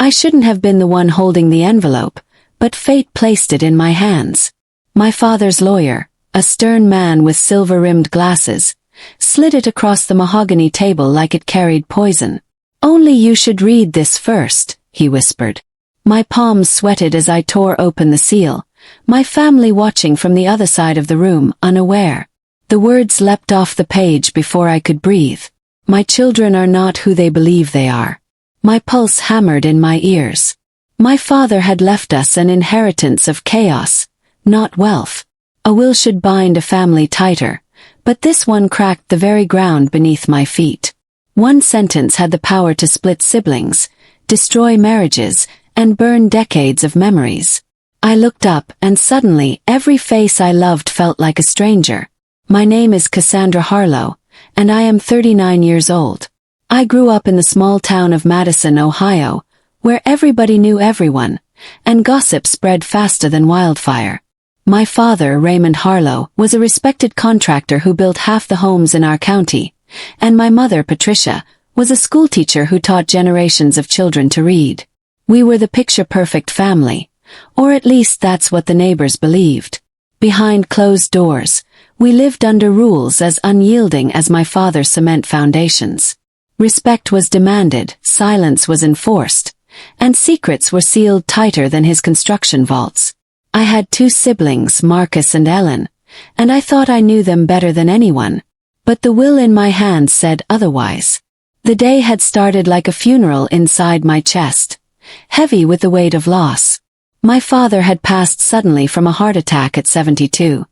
I shouldn't have been the one holding the envelope, but fate placed it in my hands. My father's lawyer, a stern man with silver-rimmed glasses, slid it across the mahogany table like it carried poison. "Only you should read this first," he whispered. My palms sweated as I tore open the seal, my family watching from the other side of the room, unaware. The words leapt off the page before I could breathe. "My children are not who they believe they are." My pulse hammered in my ears. My father had left us an inheritance of chaos, not wealth. A will should bind a family tighter, but this one cracked the very ground beneath my feet. One sentence had the power to split siblings, destroy marriages, and burn decades of memories. I looked up, and suddenly every face I loved felt like a stranger. My name is Cassandra Harlow, and I am 39 years old. I grew up in the small town of Madison, Ohio, where everybody knew everyone, and gossip spread faster than wildfire. My father, Raymond Harlow, was a respected contractor who built half the homes in our county, and my mother, Patricia, was a schoolteacher who taught generations of children to read. We were the picture-perfect family, or at least that's what the neighbors believed. Behind closed doors, we lived under rules as unyielding as my father's cement foundations. Respect was demanded, silence was enforced, and secrets were sealed tighter than his construction vaults. I had two siblings, Marcus and Ellen, and I thought I knew them better than anyone. But the will in my hand said otherwise. The day had started like a funeral inside my chest, heavy with the weight of loss. My father had passed suddenly from a heart attack at 72,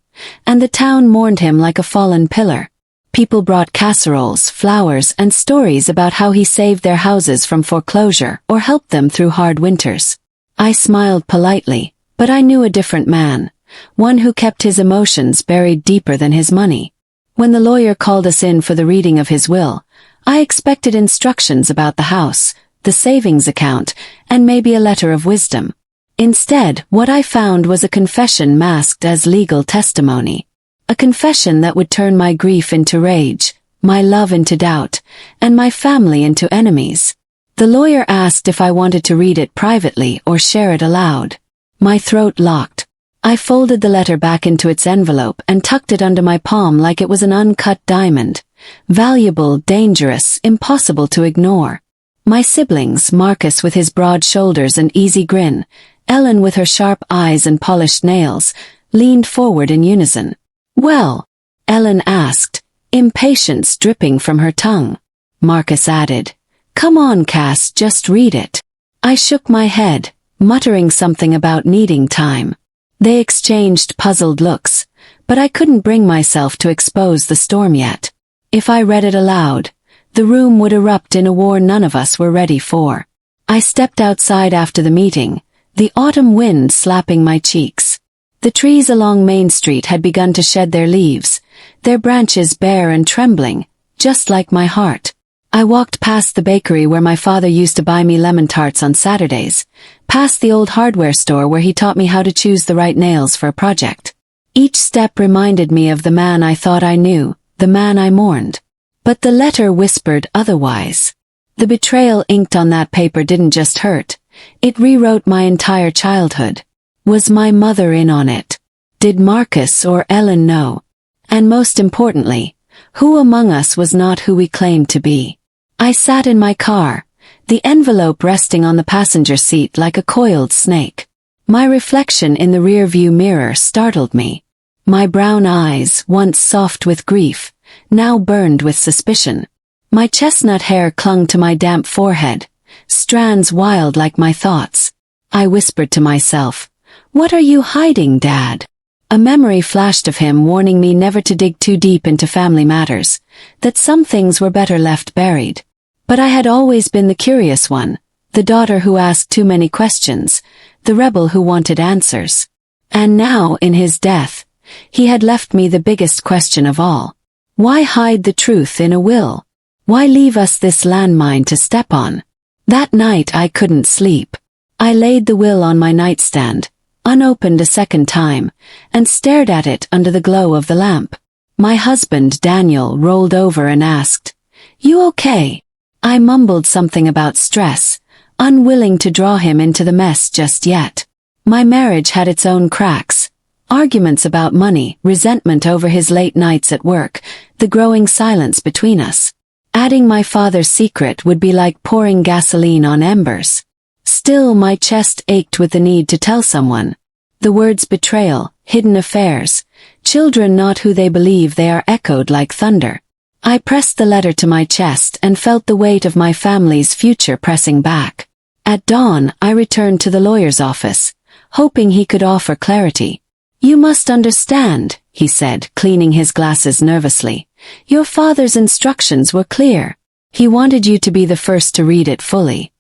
and the town mourned him like a fallen pillar. People brought casseroles, flowers, and stories about how he saved their houses from foreclosure or helped them through hard winters. I smiled politely, but I knew a different man, one who kept his emotions buried deeper than his money. When the lawyer called us in for the reading of his will, I expected instructions about the house, the savings account, and maybe a letter of wisdom. Instead, what I found was a confession masked as legal testimony. A confession that would turn my grief into rage, my love into doubt, and my family into enemies. The lawyer asked if I wanted to read it privately or share it aloud. My throat locked. I folded the letter back into its envelope and tucked it under my palm like it was an uncut diamond. Valuable, dangerous, impossible to ignore. My siblings, Marcus with his broad shoulders and easy grin, Ellen with her sharp eyes and polished nails, leaned forward in unison. "Well?" Ellen asked, impatience dripping from her tongue. Marcus added, "Come on, Cass, just read it." I shook my head, muttering something about needing time. They exchanged puzzled looks, but I couldn't bring myself to expose the storm yet. If I read it aloud, the room would erupt in a war none of us were ready for. I stepped outside after the meeting, the autumn wind slapping my cheeks. The trees along Main Street had begun to shed their leaves, their branches bare and trembling, just like my heart. I walked past the bakery where my father used to buy me lemon tarts on Saturdays, past the old hardware store where he taught me how to choose the right nails for a project. Each step reminded me of the man I thought I knew, the man I mourned. But the letter whispered otherwise. The betrayal inked on that paper didn't just hurt, it rewrote my entire childhood. Was my mother in on it? Did Marcus or Ellen know? And most importantly, who among us was not who we claimed to be? I sat in my car, the envelope resting on the passenger seat like a coiled snake. My reflection in the rearview mirror startled me. My brown eyes, once soft with grief, now burned with suspicion. My chestnut hair clung to my damp forehead, strands wild like my thoughts. I whispered to myself, "What are you hiding, Dad?" A memory flashed of him warning me never to dig too deep into family matters, that some things were better left buried. But I had always been the curious one, the daughter who asked too many questions, the rebel who wanted answers. And now, in his death, he had left me the biggest question of all. Why hide the truth in a will? Why leave us this landmine to step on? That night I couldn't sleep. I laid the will on my nightstand, unopened a second time, and stared at it under the glow of the lamp. My husband, Daniel, rolled over and asked, "You okay?" I mumbled something about stress, unwilling to draw him into the mess just yet. My marriage had its own cracks. Arguments about money, resentment over his late nights at work, the growing silence between us. Adding my father's secret would be like pouring gasoline on embers. Still, my chest ached with the need to tell someone. The words betrayal, hidden affairs, children not who they believe they are echoed like thunder. I pressed the letter to my chest and felt the weight of my family's future pressing back. At dawn, I returned to the lawyer's office, hoping he could offer clarity. "You must understand," he said, cleaning his glasses nervously. "Your father's instructions were clear. He wanted you to be the first to read it fully.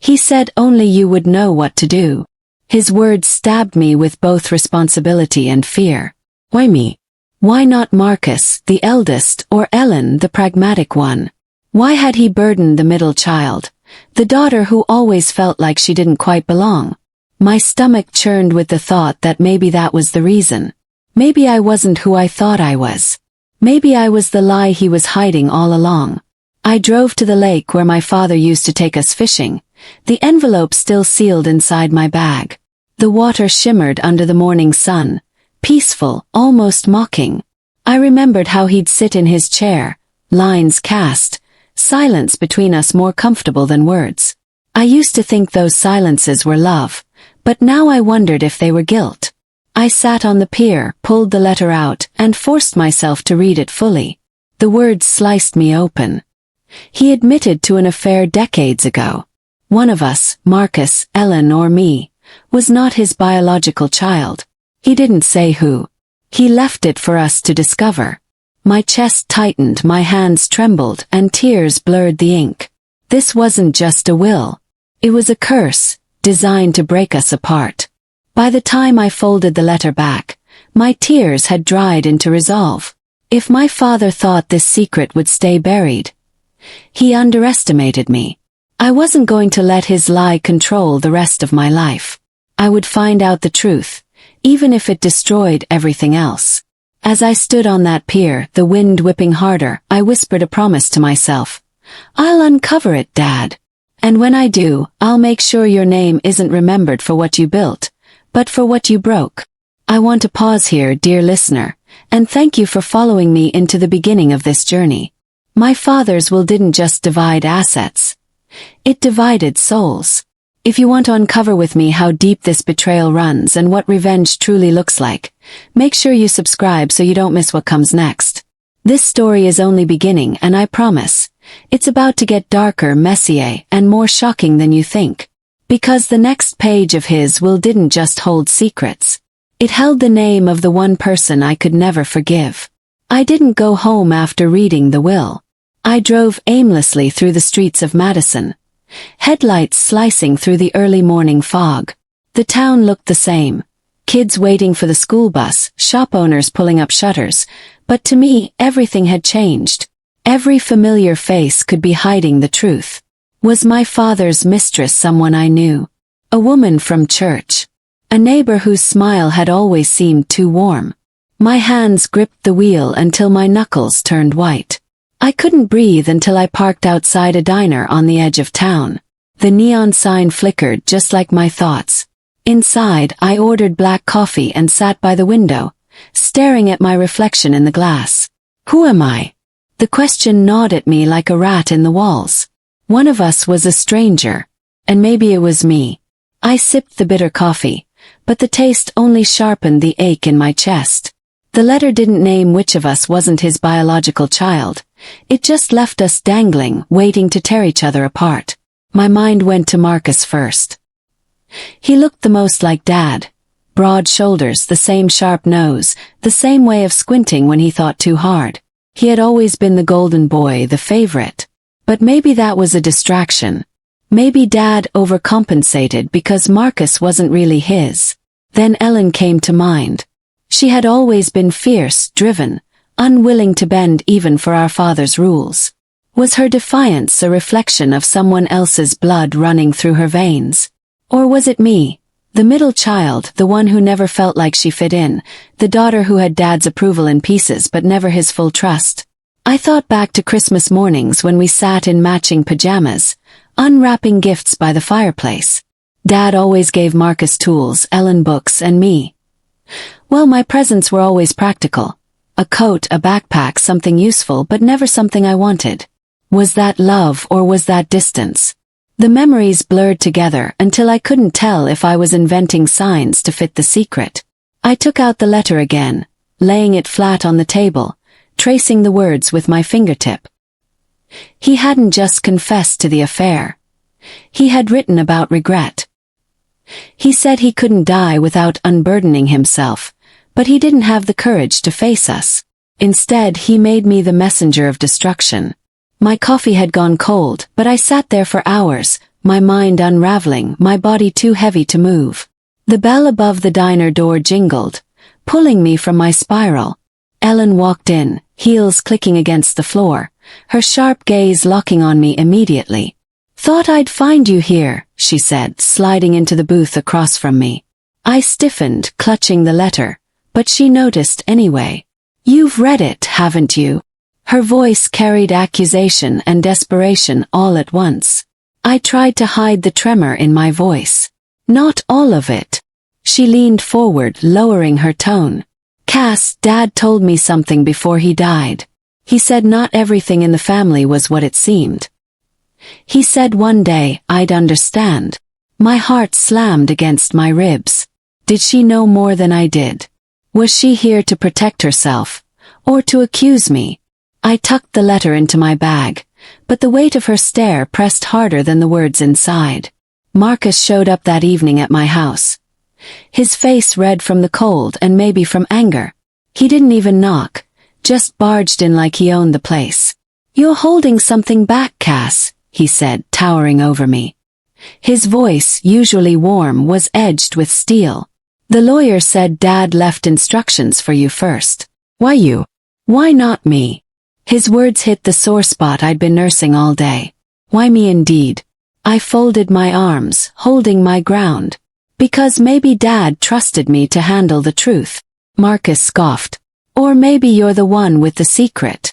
He said only you would know what to do." His words stabbed me with both responsibility and fear. Why me? Why not Marcus, the eldest, or Ellen, the pragmatic one? Why had he burdened the middle child, the daughter who always felt like she didn't quite belong? My stomach churned with the thought that maybe that was the reason. Maybe I wasn't who I thought I was. Maybe I was the lie he was hiding all along. I drove to the lake where my father used to take us fishing, the envelope still sealed inside my bag. The water shimmered under the morning sun, peaceful, almost mocking. I remembered how he'd sit in his chair, lines cast, silence between us more comfortable than words. I used to think those silences were love, but now I wondered if they were guilt. I sat on the pier, pulled the letter out, and forced myself to read it fully. The words sliced me open. He admitted to an affair decades ago. One of us, Marcus, Ellen, or me, was not his biological child. He didn't say who. He left it for us to discover. My chest tightened, my hands trembled, and tears blurred the ink. This wasn't just a will. It was a curse, designed to break us apart. By the time I folded the letter back, my tears had dried into resolve. If my father thought this secret would stay buried, he underestimated me. I wasn't going to let his lie control the rest of my life. I would find out the truth, even if it destroyed everything else. As I stood on that pier, the wind whipping harder, I whispered a promise to myself. "I'll uncover it, Dad. And when I do, I'll make sure your name isn't remembered for what you built, but for what you broke." I want to pause here, dear listener, and thank you for following me into the beginning of this journey. My father's will didn't just divide assets. It divided souls. If you want to uncover with me how deep this betrayal runs and what revenge truly looks like, make sure you subscribe so you don't miss what comes next. This story is only beginning, and I promise, it's about to get darker, messier, and more shocking than you think. Because the next page of his will didn't just hold secrets. It held the name of the one person I could never forgive. I didn't go home after reading the will. I drove aimlessly through the streets of Madison, headlights slicing through the early morning fog. The town looked the same. Kids waiting for the school bus, shop owners pulling up shutters, but to me, everything had changed. Every familiar face could be hiding the truth. Was my father's mistress someone I knew? A woman from church? A neighbor whose smile had always seemed too warm? My hands gripped the wheel until my knuckles turned white. I couldn't breathe until I parked outside a diner on the edge of town. The neon sign flickered just like my thoughts. Inside, I ordered black coffee and sat by the window, staring at my reflection in the glass. Who am I? The question gnawed at me like a rat in the walls. One of us was a stranger, and maybe it was me. I sipped the bitter coffee, but the taste only sharpened the ache in my chest. The letter didn't name which of us wasn't his biological child. It just left us dangling, waiting to tear each other apart. My mind went to Marcus first. He looked the most like Dad. Broad shoulders, the same sharp nose, the same way of squinting when he thought too hard. He had always been the golden boy, the favorite. But maybe that was a distraction. Maybe Dad overcompensated because Marcus wasn't really his. Then Ellen came to mind. She had always been fierce, driven, unwilling to bend even for our father's rules. Was her defiance a reflection of someone else's blood running through her veins? Or was it me, the middle child, the one who never felt like she fit in, the daughter who had Dad's approval in pieces but never his full trust? I thought back to Christmas mornings when we sat in matching pajamas, unwrapping gifts by the fireplace. Dad always gave Marcus tools, Ellen books, and me. Well, my presents were always practical. A coat, a backpack, something useful, but never something I wanted. Was that love or was that distance? The memories blurred together until I couldn't tell if I was inventing signs to fit the secret. I took out the letter again, laying it flat on the table, tracing the words with my fingertip. He hadn't just confessed to the affair. He had written about regret. He said he couldn't die without unburdening himself, but he didn't have the courage to face us. Instead, he made me the messenger of destruction. My coffee had gone cold, but I sat there for hours, my mind unraveling, my body too heavy to move. The bell above the diner door jingled, pulling me from my spiral. Ellen walked in, heels clicking against the floor, her sharp gaze locking on me immediately. "Thought I'd find you here," she said, sliding into the booth across from me. I stiffened, clutching the letter, but she noticed anyway. "You've read it, haven't you?" Her voice carried accusation and desperation all at once. I tried to hide the tremor in my voice. "Not all of it." She leaned forward, lowering her tone. "Cass, Dad told me something before he died. He said not everything in the family was what it seemed. He said one day I'd understand." My heart slammed against my ribs. Did she know more than I did? Was she here to protect herself, or to accuse me? I tucked the letter into my bag, but the weight of her stare pressed harder than the words inside. Marcus showed up that evening at my house. His face red from the cold and maybe from anger. He didn't even knock, just barged in like he owned the place. "You're holding something back, Cass," he said, towering over me. His voice, usually warm, was edged with steel. "The lawyer said Dad left instructions for you first. Why you? Why not me?" His words hit the sore spot I'd been nursing all day. Why me indeed? I folded my arms, holding my ground. Because maybe Dad trusted me to handle the truth. Marcus scoffed. "Or maybe you're the one with the secret."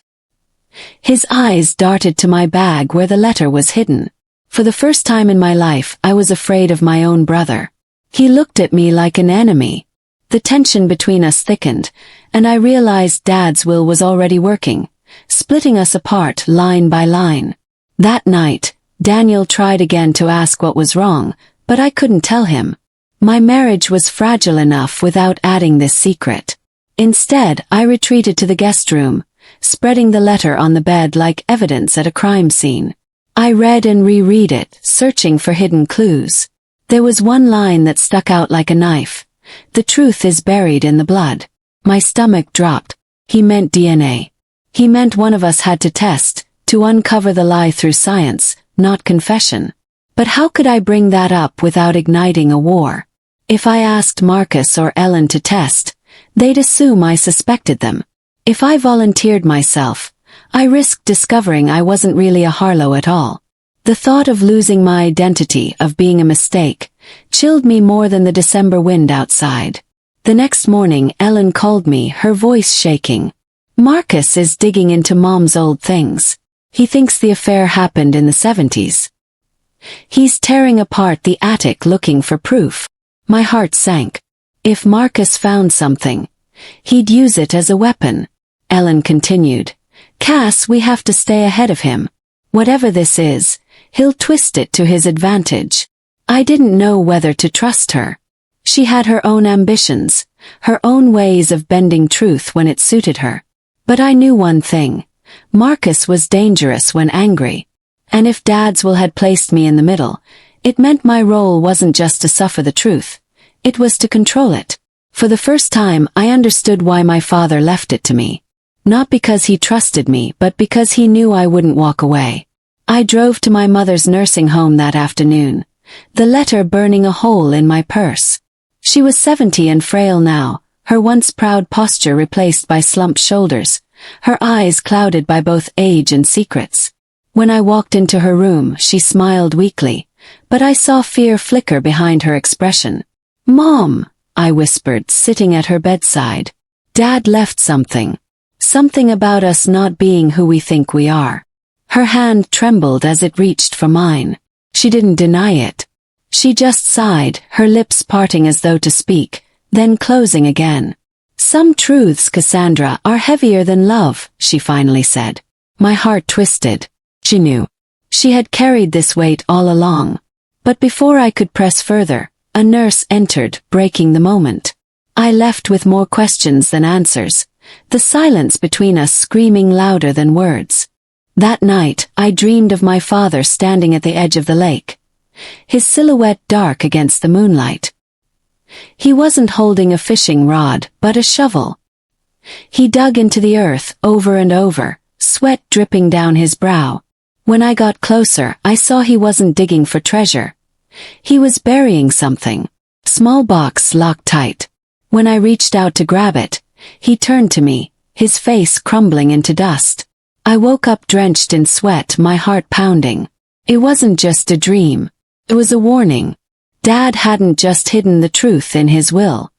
His eyes darted to my bag where the letter was hidden. For the first time in my life, I was afraid of my own brother. He looked at me like an enemy. The tension between us thickened, and I realized Dad's will was already working, splitting us apart line by line. That night, Daniel tried again to ask what was wrong, but I couldn't tell him. My marriage was fragile enough without adding this secret. Instead, I retreated to the guest room, spreading the letter on the bed like evidence at a crime scene. I read and reread it, searching for hidden clues. There was one line that stuck out like a knife. "The truth is buried in the blood." My stomach dropped. He meant DNA. He meant one of us had to test, to uncover the lie through science, not confession. But how could I bring that up without igniting a war? If I asked Marcus or Ellen to test, they'd assume I suspected them. If I volunteered myself, I risked discovering I wasn't really a Harlow at all. The thought of losing my identity, of being a mistake, chilled me more than the December wind outside. The next morning, Ellen called me, her voice shaking. "Marcus is digging into Mom's old things. He thinks the affair happened in the 70s. He's tearing apart the attic looking for proof." My heart sank. If Marcus found something, he'd use it as a weapon. Ellen continued. "Cass, we have to stay ahead of him. Whatever this is, he'll twist it to his advantage." I didn't know whether to trust her. She had her own ambitions, her own ways of bending truth when it suited her. But I knew one thing. Marcus was dangerous when angry. And if Dad's will had placed me in the middle, it meant my role wasn't just to suffer the truth. It was to control it. For the first time, I understood why my father left it to me. Not because he trusted me, but because he knew I wouldn't walk away. I drove to my mother's nursing home that afternoon, the letter burning a hole in my purse. She was 70 and frail now, her once proud posture replaced by slumped shoulders, her eyes clouded by both age and secrets. When I walked into her room, she smiled weakly, but I saw fear flicker behind her expression. "Mom," I whispered, sitting at her bedside. "Dad left something. Something about us not being who we think we are." Her hand trembled as it reached for mine. She didn't deny it. She just sighed, her lips parting as though to speak, then closing again. Some truths, Cassandra, are heavier than love, she finally said. My heart twisted. She knew. She had carried this weight all along. But before I could press further, a nurse entered, breaking the moment. I left with more questions than answers, the silence between us screaming louder than words. That night, I dreamed of my father standing at the edge of the lake, his silhouette dark against the moonlight. He wasn't holding a fishing rod, but a shovel. He dug into the earth over and over, sweat dripping down his brow. When I got closer, I saw he wasn't digging for treasure. He was burying something. Small box locked tight. When I reached out to grab it, he turned to me, his face crumbling into dust. I woke up drenched in sweat, my heart pounding. It wasn't just a dream. It was a warning. Dad hadn't just hidden the truth in his will.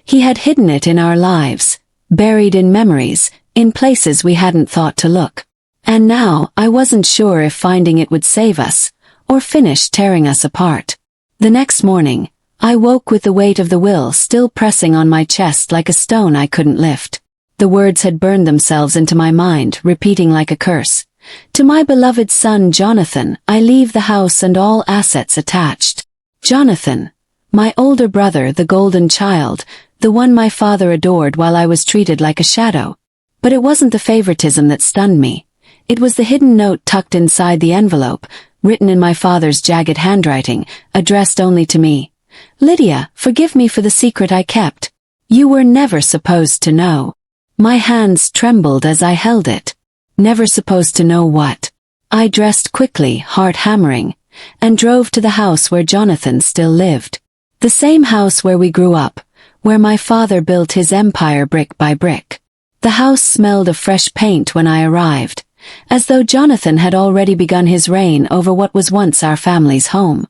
He had hidden it in our lives, buried in memories, in places we hadn't thought to look. And now, I wasn't sure if finding it would save us, or finish tearing us apart. The next morning, I woke with the weight of the will still pressing on my chest like a stone I couldn't lift. The words had burned themselves into my mind, repeating like a curse. To my beloved son Jonathan, I leave the house and all assets attached. Jonathan, my older brother, the golden child, the one my father adored while I was treated like a shadow. But it wasn't the favoritism that stunned me. It was the hidden note tucked inside the envelope, written in my father's jagged handwriting, addressed only to me. Lydia, forgive me for the secret I kept. You were never supposed to know. My hands trembled as I held it. Never supposed to know what? I dressed quickly, heart hammering, and drove to the house where Jonathan still lived. The same house where we grew up, where my father built his empire brick by brick. The house smelled of fresh paint when I arrived, as though Jonathan had already begun his reign over what was once our family's home.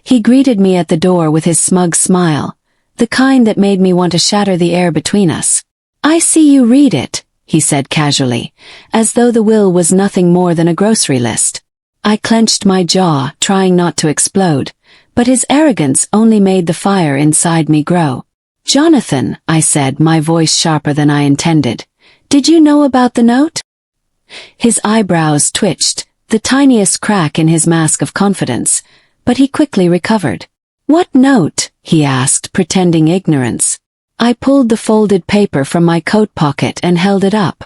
He greeted me at the door with his smug smile, the kind that made me want to shatter the air between us. I see you read it, he said casually, as though the will was nothing more than a grocery list. I clenched my jaw, trying not to explode, but his arrogance only made the fire inside me grow. Jonathan, I said, my voice sharper than I intended, did you know about the note? His eyebrows twitched, the tiniest crack in his mask of confidence, but he quickly recovered. What note? He asked, pretending ignorance. I pulled the folded paper from my coat pocket and held it up.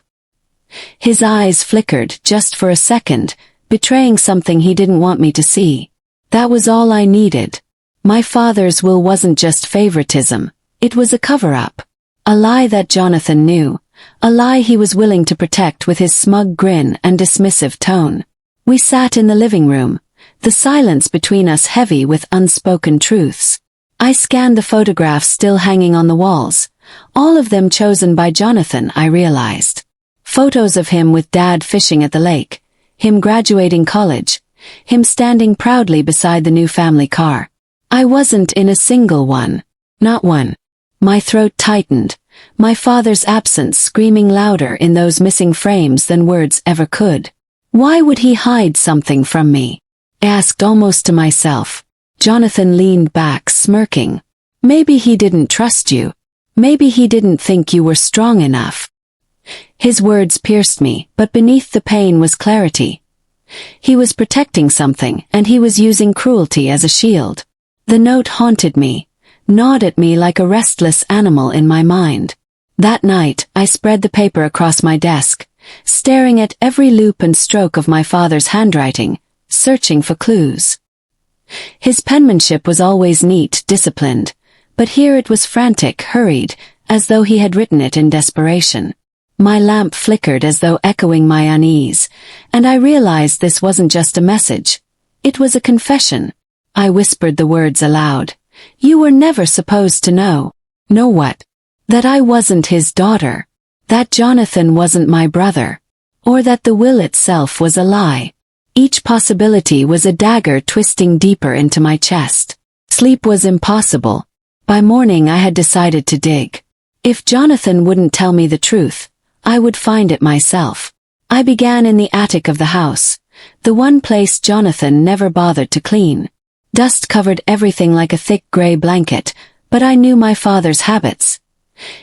His eyes flickered just for a second, betraying something he didn't want me to see. That was all I needed. My father's will wasn't just favoritism, it was a cover-up. A lie that Jonathan knew, a lie he was willing to protect with his smug grin and dismissive tone. We sat in the living room, the silence between us heavy with unspoken truths. I scanned the photographs still hanging on the walls, all of them chosen by Jonathan, I realized. Photos of him with Dad fishing at the lake, him graduating college, him standing proudly beside the new family car. I wasn't in a single one. Not one. My throat tightened, my father's absence screaming louder in those missing frames than words ever could. Why would he hide something from me? I asked almost to myself. Jonathan leaned back, smirking. Maybe he didn't trust you. Maybe he didn't think you were strong enough. His words pierced me, but beneath the pain was clarity. He was protecting something, and he was using cruelty as a shield. The note haunted me, gnawed at me like a restless animal in my mind. That night, I spread the paper across my desk, staring at every loop and stroke of my father's handwriting, searching for clues. His penmanship was always neat, disciplined, but here it was frantic, hurried, as though he had written it in desperation. My lamp flickered as though echoing my unease, and I realized this wasn't just a message. It was a confession. I whispered the words aloud. You were never supposed to know. Know what? That I wasn't his daughter. That Jonathan wasn't my brother. Or that the will itself was a lie. Each possibility was a dagger twisting deeper into my chest. Sleep was impossible. By morning I had decided to dig. If Jonathan wouldn't tell me the truth, I would find it myself. I began in the attic of the house, the one place Jonathan never bothered to clean. Dust covered everything like a thick gray blanket, but I knew my father's habits.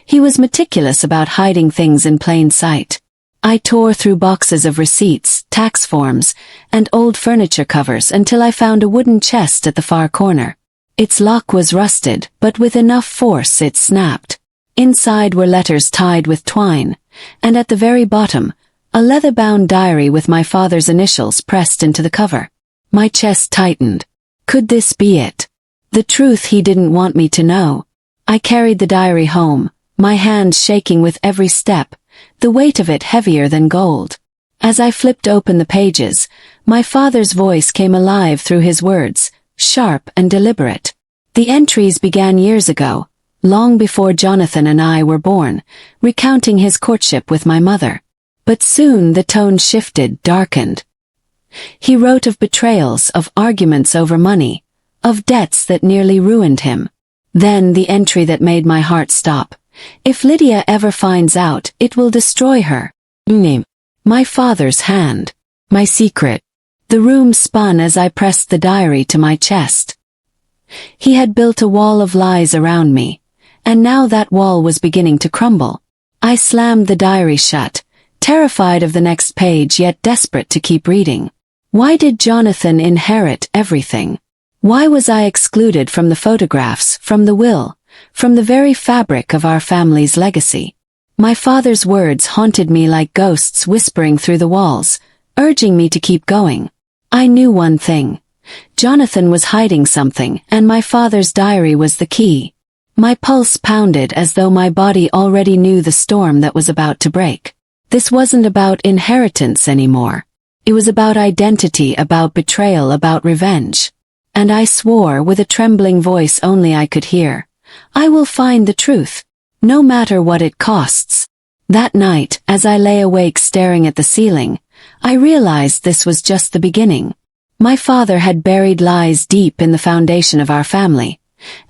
He was meticulous about hiding things in plain sight. I tore through boxes of receipts, tax forms, and old furniture covers until I found a wooden chest at the far corner. Its lock was rusted, but with enough force it snapped. Inside were letters tied with twine, and at the very bottom, a leather-bound diary with my father's initials pressed into the cover. My chest tightened. Could this be it? The truth he didn't want me to know. I carried the diary home, my hands shaking with every step, the weight of it heavier than gold. As I flipped open the pages, my father's voice came alive through his words, sharp and deliberate. The entries began years ago, long before Jonathan and I were born, recounting his courtship with my mother. But soon the tone shifted, darkened. He wrote of betrayals, of arguments over money, of debts that nearly ruined him. Then the entry that made my heart stop. If Lydia ever finds out, it will destroy her. Name. My father's hand. My secret. The room spun as I pressed the diary to my chest. He had built a wall of lies around me, and now that wall was beginning to crumble. I slammed the diary shut, terrified of the next page yet desperate to keep reading. Why did Jonathan inherit everything? Why was I excluded from the photographs, from the will, from the very fabric of our family's legacy? My father's words haunted me like ghosts whispering through the walls, urging me to keep going. I knew one thing. Jonathan was hiding something, and my father's diary was the key. My pulse pounded as though my body already knew the storm that was about to break. This wasn't about inheritance anymore. It was about identity, about betrayal, about revenge. And I swore with a trembling voice only I could hear, I will find the truth, no matter what it costs. That night, as I lay awake staring at the ceiling, I realized this was just the beginning. My father had buried lies deep in the foundation of our family,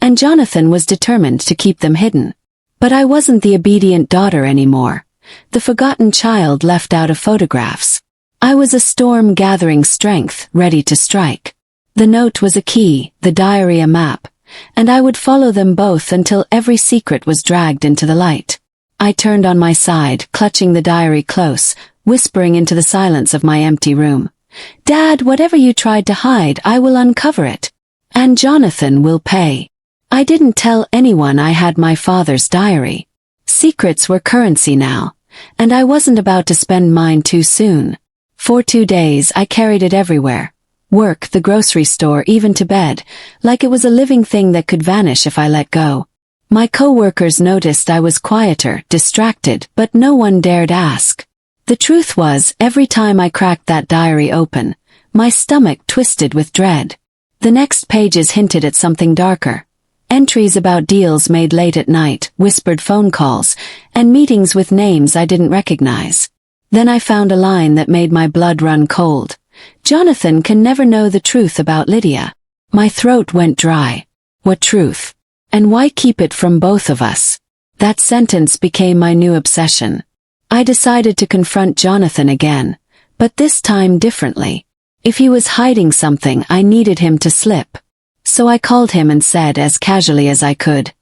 and Jonathan was determined to keep them hidden. But I wasn't the obedient daughter anymore, the forgotten child left out of photographs. I was a storm gathering strength, ready to strike. The note was a key, the diary a map, and I would follow them both until every secret was dragged into the light. I turned on my side, clutching the diary close, whispering into the silence of my empty room. Dad, whatever you tried to hide, I will uncover it. And Jonathan will pay. I didn't tell anyone I had my father's diary. Secrets were currency now, and I wasn't about to spend mine too soon. For 2 days I carried it everywhere. Work, the grocery store, even to bed, like it was a living thing that could vanish if I let go. My co-workers noticed I was quieter, distracted, but no one dared ask. The truth was, every time I cracked that diary open, my stomach twisted with dread. The next pages hinted at something darker. Entries about deals made late at night, whispered phone calls, and meetings with names I didn't recognize. Then I found a line that made my blood run cold. Jonathan can never know the truth about Lydia. My throat went dry. What truth? And why keep it from both of us? That sentence became my new obsession. I decided to confront Jonathan again, but this time differently. If he was hiding something, I needed him to slip. So I called him and said as casually as I could,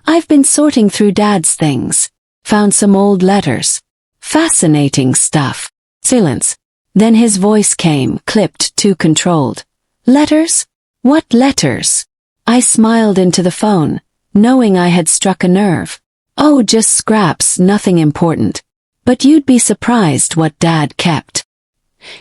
I've been sorting through Dad's things. Found some old letters. Fascinating stuff. Silence. Then his voice came, clipped, too controlled. Letters? What letters? I smiled into the phone, knowing I had struck a nerve. Oh, just scraps, nothing important. But you'd be surprised what Dad kept.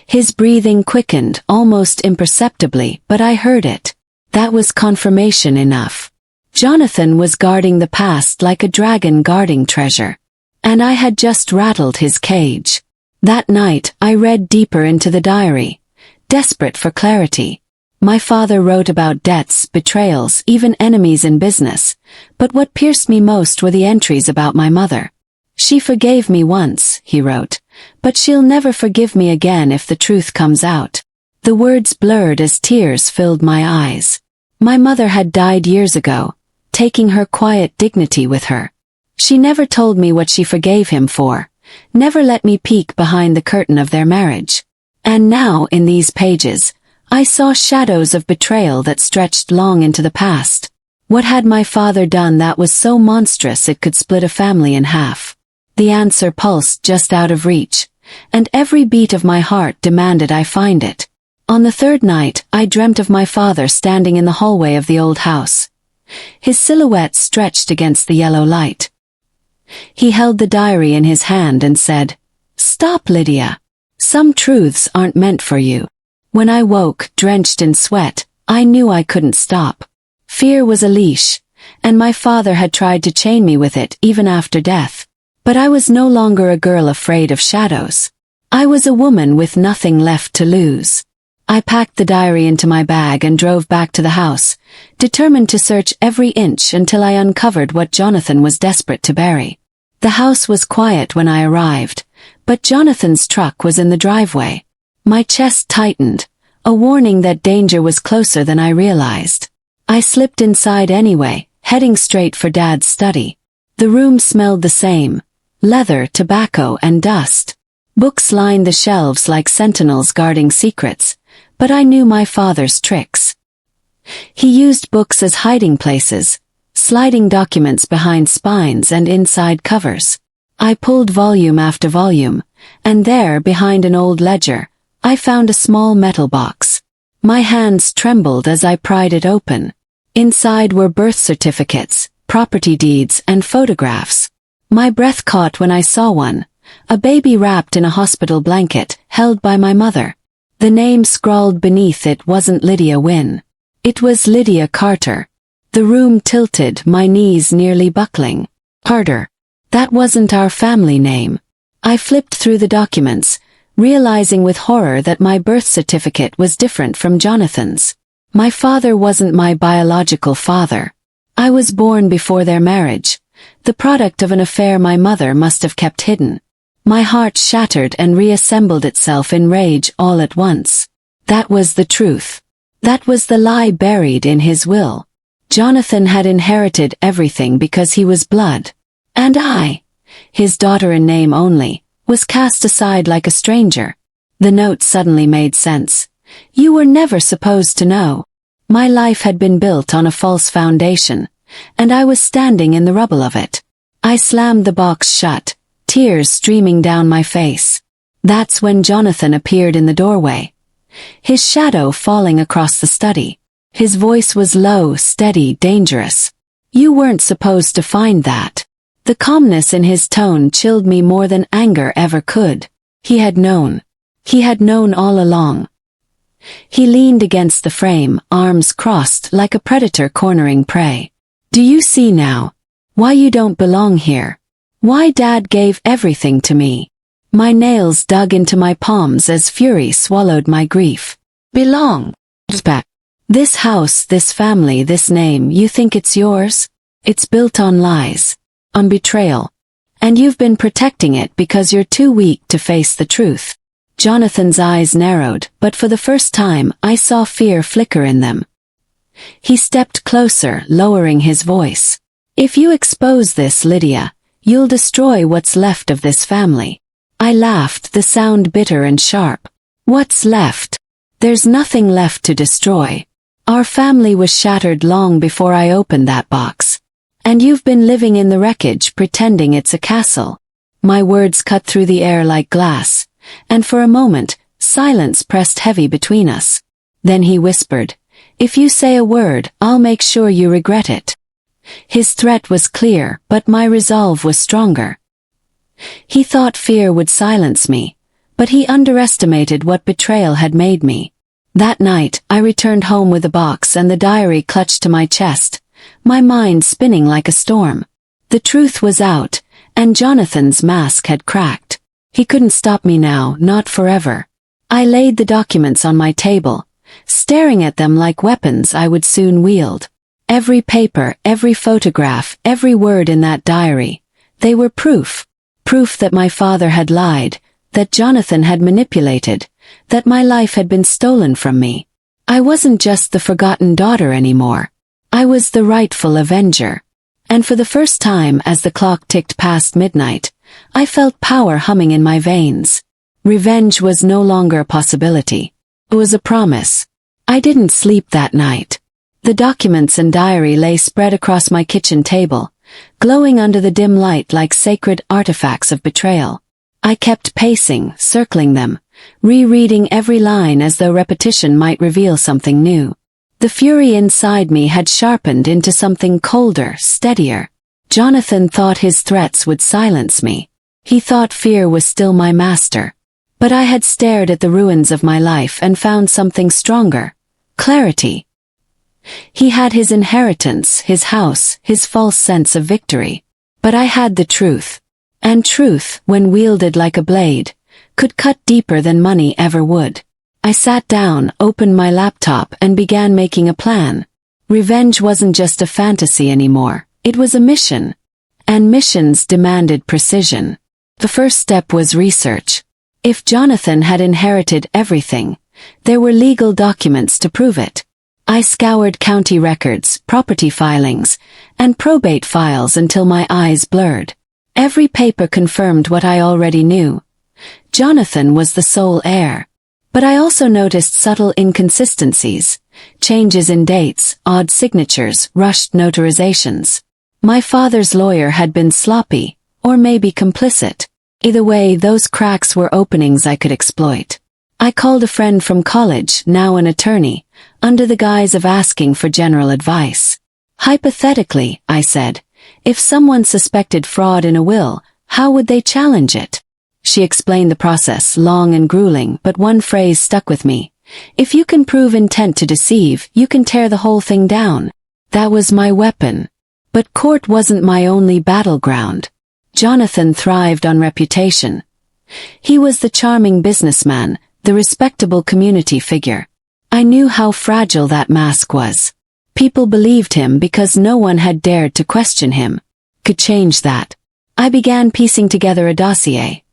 His breathing quickened, almost imperceptibly, but I heard it. That was confirmation enough. Jonathan was guarding the past like a dragon guarding treasure. And I had just rattled his cage. That night, I read deeper into the diary, desperate for clarity. My father wrote about debts, betrayals, even enemies in business, but what pierced me most were the entries about my mother. She forgave me once, he wrote, but she'll never forgive me again if the truth comes out. The words blurred as tears filled my eyes. My mother had died years ago, taking her quiet dignity with her. She never told me what she forgave him for, never let me peek behind the curtain of their marriage. And now, in these pages, I saw shadows of betrayal that stretched long into the past. What had my father done that was so monstrous it could split a family in half? The answer pulsed just out of reach, and every beat of my heart demanded I find it. On the third night, I dreamt of my father standing in the hallway of the old house. His silhouette stretched against the yellow light. He held the diary in his hand and said, "Stop, Lydia. Some truths aren't meant for you." When I woke, drenched in sweat, I knew I couldn't stop. Fear was a leash, and my father had tried to chain me with it even after death. But I was no longer a girl afraid of shadows. I was a woman with nothing left to lose. I packed the diary into my bag and drove back to the house, determined to search every inch until I uncovered what Jonathan was desperate to bury. The house was quiet when I arrived, but Jonathan's truck was in the driveway. My chest tightened, a warning that danger was closer than I realized. I slipped inside anyway, heading straight for Dad's study. The room smelled the same: leather, tobacco, and dust. Books lined the shelves like sentinels guarding secrets, but I knew my father's tricks. He used books as hiding places, sliding documents behind spines and inside covers. I pulled volume after volume, and there, behind an old ledger, I found a small metal box. My hands trembled as I pried it open. Inside were birth certificates, property deeds, and photographs. My breath caught when I saw one, a baby wrapped in a hospital blanket, held by my mother. The name scrawled beneath it wasn't Lydia Wynne. It was Lydia Carter. The room tilted, my knees nearly buckling. Carter. That wasn't our family name. I flipped through the documents, realizing with horror that my birth certificate was different from Jonathan's. My father wasn't my biological father. I was born before their marriage, the product of an affair my mother must have kept hidden. My heart shattered and reassembled itself in rage all at once. That was the truth. That was the lie buried in his will. Jonathan had inherited everything because he was blood. And I, his daughter in name only, was cast aside like a stranger. The note suddenly made sense. You were never supposed to know. My life had been built on a false foundation, and I was standing in the rubble of it. I slammed the box shut, tears streaming down my face. That's when Jonathan appeared in the doorway, his shadow falling across the study. His voice was low, steady, dangerous. You weren't supposed to find that. The calmness in his tone chilled me more than anger ever could. He had known. He had known all along. He leaned against the frame, arms crossed like a predator cornering prey. Do you see now? Why you don't belong here? Why Dad gave everything to me? My nails dug into my palms as fury swallowed my grief. Belong? This house, this family, this name, you think it's yours? It's built on lies, on betrayal. And you've been protecting it because you're too weak to face the truth. Jonathan's eyes narrowed, but for the first time I saw fear flicker in them. He stepped closer, lowering his voice. If you expose this, Lydia, you'll destroy what's left of this family. I laughed, the sound bitter and sharp. What's left? There's nothing left to destroy. Our family was shattered long before I opened that box. And you've been living in the wreckage pretending it's a castle. My words cut through the air like glass, and for a moment, silence pressed heavy between us. Then he whispered, "If you say a word, I'll make sure you regret it." His threat was clear, but my resolve was stronger. He thought fear would silence me, but he underestimated what betrayal had made me. That night, I returned home with the box and the diary clutched to my chest, my mind spinning like a storm. The truth was out, and Jonathan's mask had cracked. He couldn't stop me now, not forever. I laid the documents on my table, staring at them like weapons I would soon wield. Every paper, every photograph, every word in that diary, they were proof. Proof that my father had lied, that Jonathan had manipulated, that my life had been stolen from me. I wasn't just the forgotten daughter anymore. I was the rightful avenger. And for the first time as the clock ticked past midnight, I felt power humming in my veins. Revenge was no longer a possibility. It was a promise. I didn't sleep that night. The documents and diary lay spread across my kitchen table, glowing under the dim light like sacred artifacts of betrayal. I kept pacing, circling them, rereading every line as though repetition might reveal something new. The fury inside me had sharpened into something colder, steadier. Jonathan thought his threats would silence me. He thought fear was still my master. But I had stared at the ruins of my life and found something stronger. Clarity. He had his inheritance, his house, his false sense of victory. But I had the truth. And truth, when wielded like a blade, could cut deeper than money ever would. I sat down, opened my laptop, and began making a plan. Revenge wasn't just a fantasy anymore. It was a mission. And missions demanded precision. The first step was research. If Jonathan had inherited everything, there were legal documents to prove it. I scoured county records, property filings, and probate files until my eyes blurred. Every paper confirmed what I already knew. Jonathan was the sole heir. But I also noticed subtle inconsistencies, changes in dates, odd signatures, rushed notarizations. My father's lawyer had been sloppy, or maybe complicit. Either way, those cracks were openings I could exploit. I called a friend from college, now an attorney, under the guise of asking for general advice. Hypothetically, I said, if someone suspected fraud in a will, how would they challenge it? She explained the process, long and grueling, but one phrase stuck with me. If you can prove intent to deceive, you can tear the whole thing down. That was my weapon. But court wasn't my only battleground. Jonathan thrived on reputation. He was the charming businessman, the respectable community figure. I knew how fragile that mask was. People believed him because no one had dared to question him. Could change that. I began piecing together a dossier.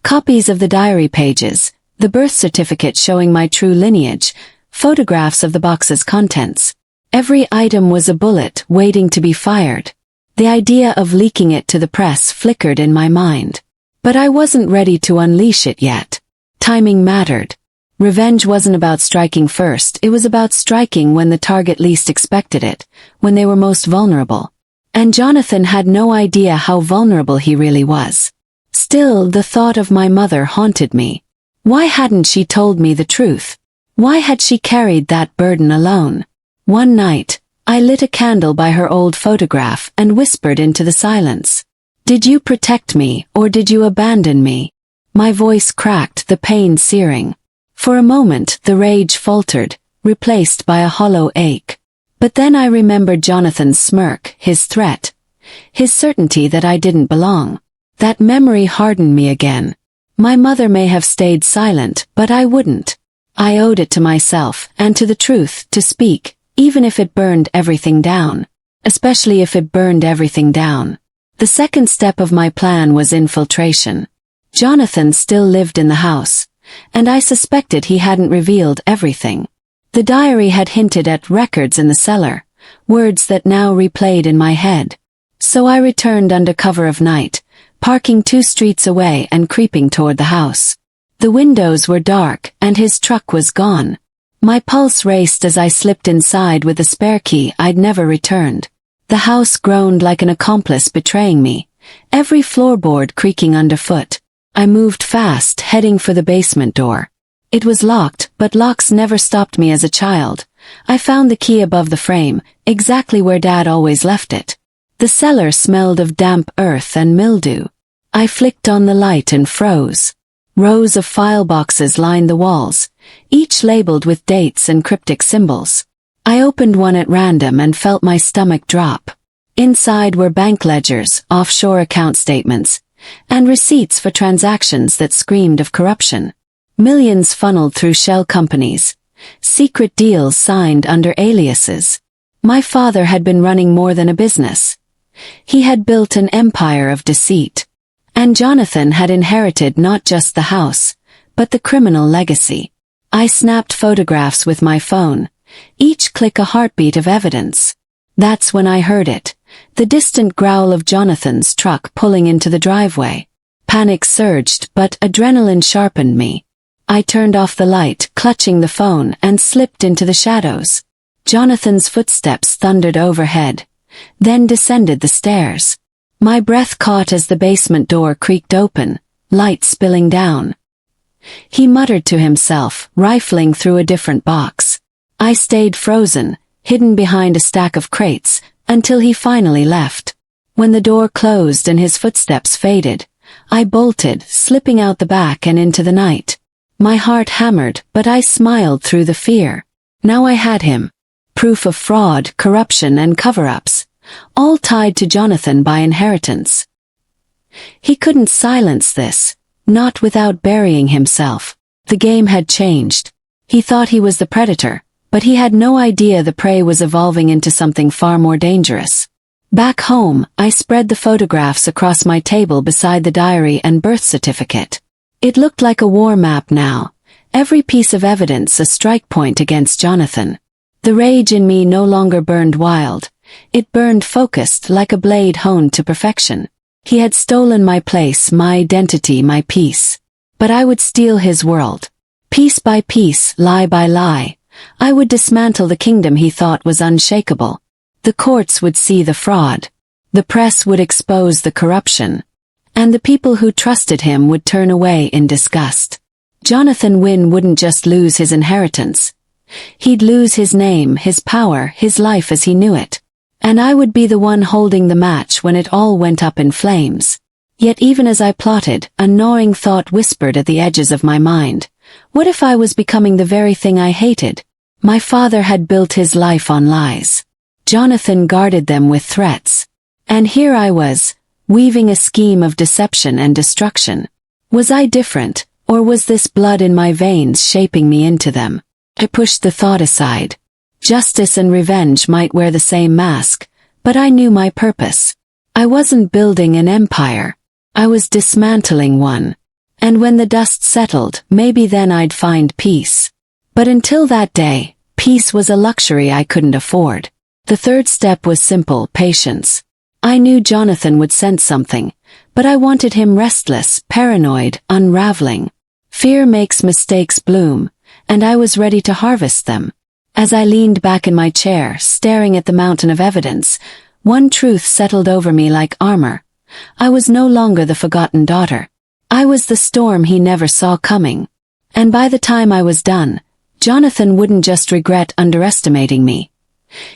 Copies of the diary pages, the birth certificate showing my true lineage, photographs of the box's contents. Every item was a bullet waiting to be fired. The idea of leaking it to the press flickered in my mind. But I wasn't ready to unleash it yet. Timing mattered. Revenge wasn't about striking first, it was about striking when the target least expected it, when they were most vulnerable. And Jonathan had no idea how vulnerable he really was. Still, the thought of my mother haunted me. Why hadn't she told me the truth? Why had she carried that burden alone? One night, I lit a candle by her old photograph and whispered into the silence. Did you protect me, or did you abandon me? My voice cracked, the pain searing. For a moment, the rage faltered, replaced by a hollow ache. But then I remembered Jonathan's smirk, his threat, his certainty that I didn't belong. That memory hardened me again. My mother may have stayed silent, but I wouldn't. I owed it to myself, and to the truth, to speak, even if it burned everything down. Especially if it burned everything down. The second step of my plan was infiltration. Jonathan still lived in the house, and I suspected he hadn't revealed everything. The diary had hinted at records in the cellar, words that now replayed in my head. So I returned under cover of night, parking 2 streets away and creeping toward the house. The windows were dark, and his truck was gone. My pulse raced as I slipped inside with the spare key I'd never returned. The house groaned like an accomplice betraying me, every floorboard creaking underfoot. I moved fast, heading for the basement door. It was locked, but locks never stopped me as a child. I found the key above the frame, exactly where Dad always left it. The cellar smelled of damp earth and mildew. I flicked on the light and froze. Rows of file boxes lined the walls, each labeled with dates and cryptic symbols. I opened one at random and felt my stomach drop. Inside were bank ledgers, offshore account statements, and receipts for transactions that screamed of corruption. Millions funneled through shell companies, secret deals signed under aliases. My father had been running more than a business. He had built an empire of deceit. And Jonathan had inherited not just the house, but the criminal legacy. I snapped photographs with my phone, each click a heartbeat of evidence. That's when I heard it, the distant growl of Jonathan's truck pulling into the driveway. Panic surged, but adrenaline sharpened me. I turned off the light, clutching the phone, and slipped into the shadows. Jonathan's footsteps thundered overhead, then descended the stairs. My breath caught as the basement door creaked open, light spilling down. He muttered to himself, rifling through a different box. I stayed frozen, hidden behind a stack of crates, until he finally left. When the door closed and his footsteps faded, I bolted, slipping out the back and into the night. My heart hammered, but I smiled through the fear. Now I had him. Proof of fraud, corruption, and cover-ups, all tied to Jonathan by inheritance. He couldn't silence this, not without burying himself. The game had changed. He thought he was the predator, but he had no idea the prey was evolving into something far more dangerous. Back home, I spread the photographs across my table beside the diary and birth certificate. It looked like a war map now, every piece of evidence a strike point against Jonathan. The rage in me no longer burned wild. It burned focused, like a blade honed to perfection. He had stolen my place, my identity, my peace. But I would steal his world. Piece by piece, lie by lie, I would dismantle the kingdom he thought was unshakable. The courts would see the fraud. The press would expose the corruption. And the people who trusted him would turn away in disgust. Jonathan Wynne wouldn't just lose his inheritance. He'd lose his name, his power, his life as he knew it. And I would be the one holding the match when it all went up in flames. Yet even as I plotted, a gnawing thought whispered at the edges of my mind. What if I was becoming the very thing I hated? My father had built his life on lies. Jonathan guarded them with threats. And here I was, weaving a scheme of deception and destruction. Was I different, or was this blood in my veins shaping me into them? I pushed the thought aside. Justice and revenge might wear the same mask, but I knew my purpose. I wasn't building an empire. I was dismantling one. And when the dust settled, maybe then I'd find peace. But until that day, peace was a luxury I couldn't afford. The third step was simple: patience. I knew Jonathan would sense something, but I wanted him restless, paranoid, unraveling. Fear makes mistakes bloom, and I was ready to harvest them. As I leaned back in my chair, staring at the mountain of evidence, one truth settled over me like armor. I was no longer the forgotten daughter. I was the storm he never saw coming. And by the time I was done, Jonathan wouldn't just regret underestimating me.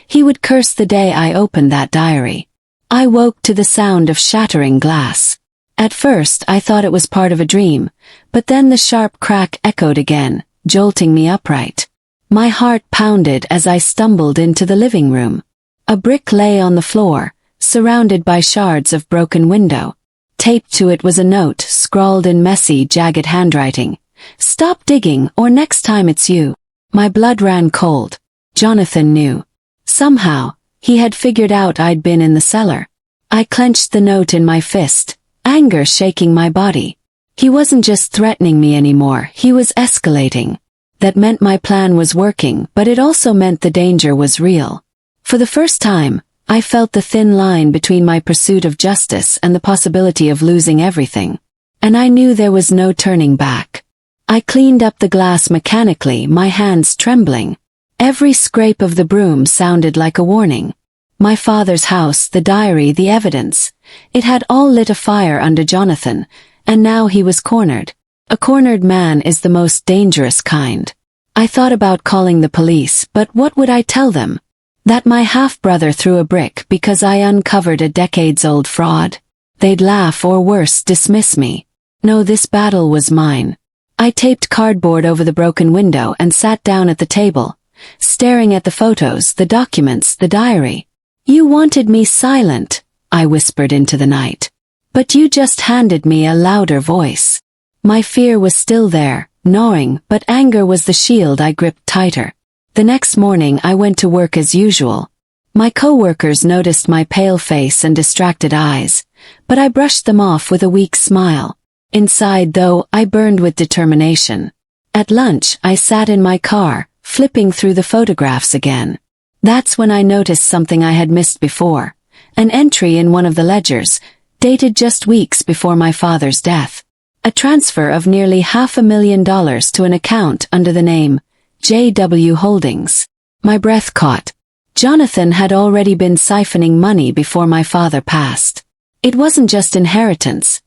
He would curse the day I opened that diary. I woke to the sound of shattering glass. At first I thought it was part of a dream, but then the sharp crack echoed again, jolting me upright. My heart pounded as I stumbled into the living room. A brick lay on the floor, surrounded by shards of broken window. Taped to it was a note, scrawled in messy, jagged handwriting. "Stop digging, or next time it's you." My blood ran cold. Jonathan knew. Somehow, he had figured out I'd been in the cellar. I clenched the note in my fist, anger shaking my body. He wasn't just threatening me anymore, he was escalating. That meant my plan was working, but it also meant the danger was real. For the first time, I felt the thin line between my pursuit of justice and the possibility of losing everything. And I knew there was no turning back. I cleaned up the glass mechanically, my hands trembling. Every scrape of the broom sounded like a warning. My father's house, the diary, the evidence. It had all lit a fire under Jonathan, and now he was cornered. A cornered man is the most dangerous kind. I thought about calling the police, but what would I tell them? That my half-brother threw a brick because I uncovered a decades-old fraud? They'd laugh or worse, dismiss me. No, this battle was mine. I taped cardboard over the broken window and sat down at the table, staring at the photos, the documents, the diary. "You wanted me silent," I whispered into the night. "But you just handed me a louder voice." My fear was still there, gnawing, but anger was the shield I gripped tighter. The next morning I went to work as usual. My coworkers noticed my pale face and distracted eyes, but I brushed them off with a weak smile. Inside, though, I burned with determination. At lunch, I sat in my car, flipping through the photographs again. That's when I noticed something I had missed before. An entry in one of the ledgers, dated just weeks before my father's death. A transfer of nearly $500,000 to an account under the name JW Holdings. My breath caught. Jonathan had already been siphoning money before my father passed. It wasn't just inheritance.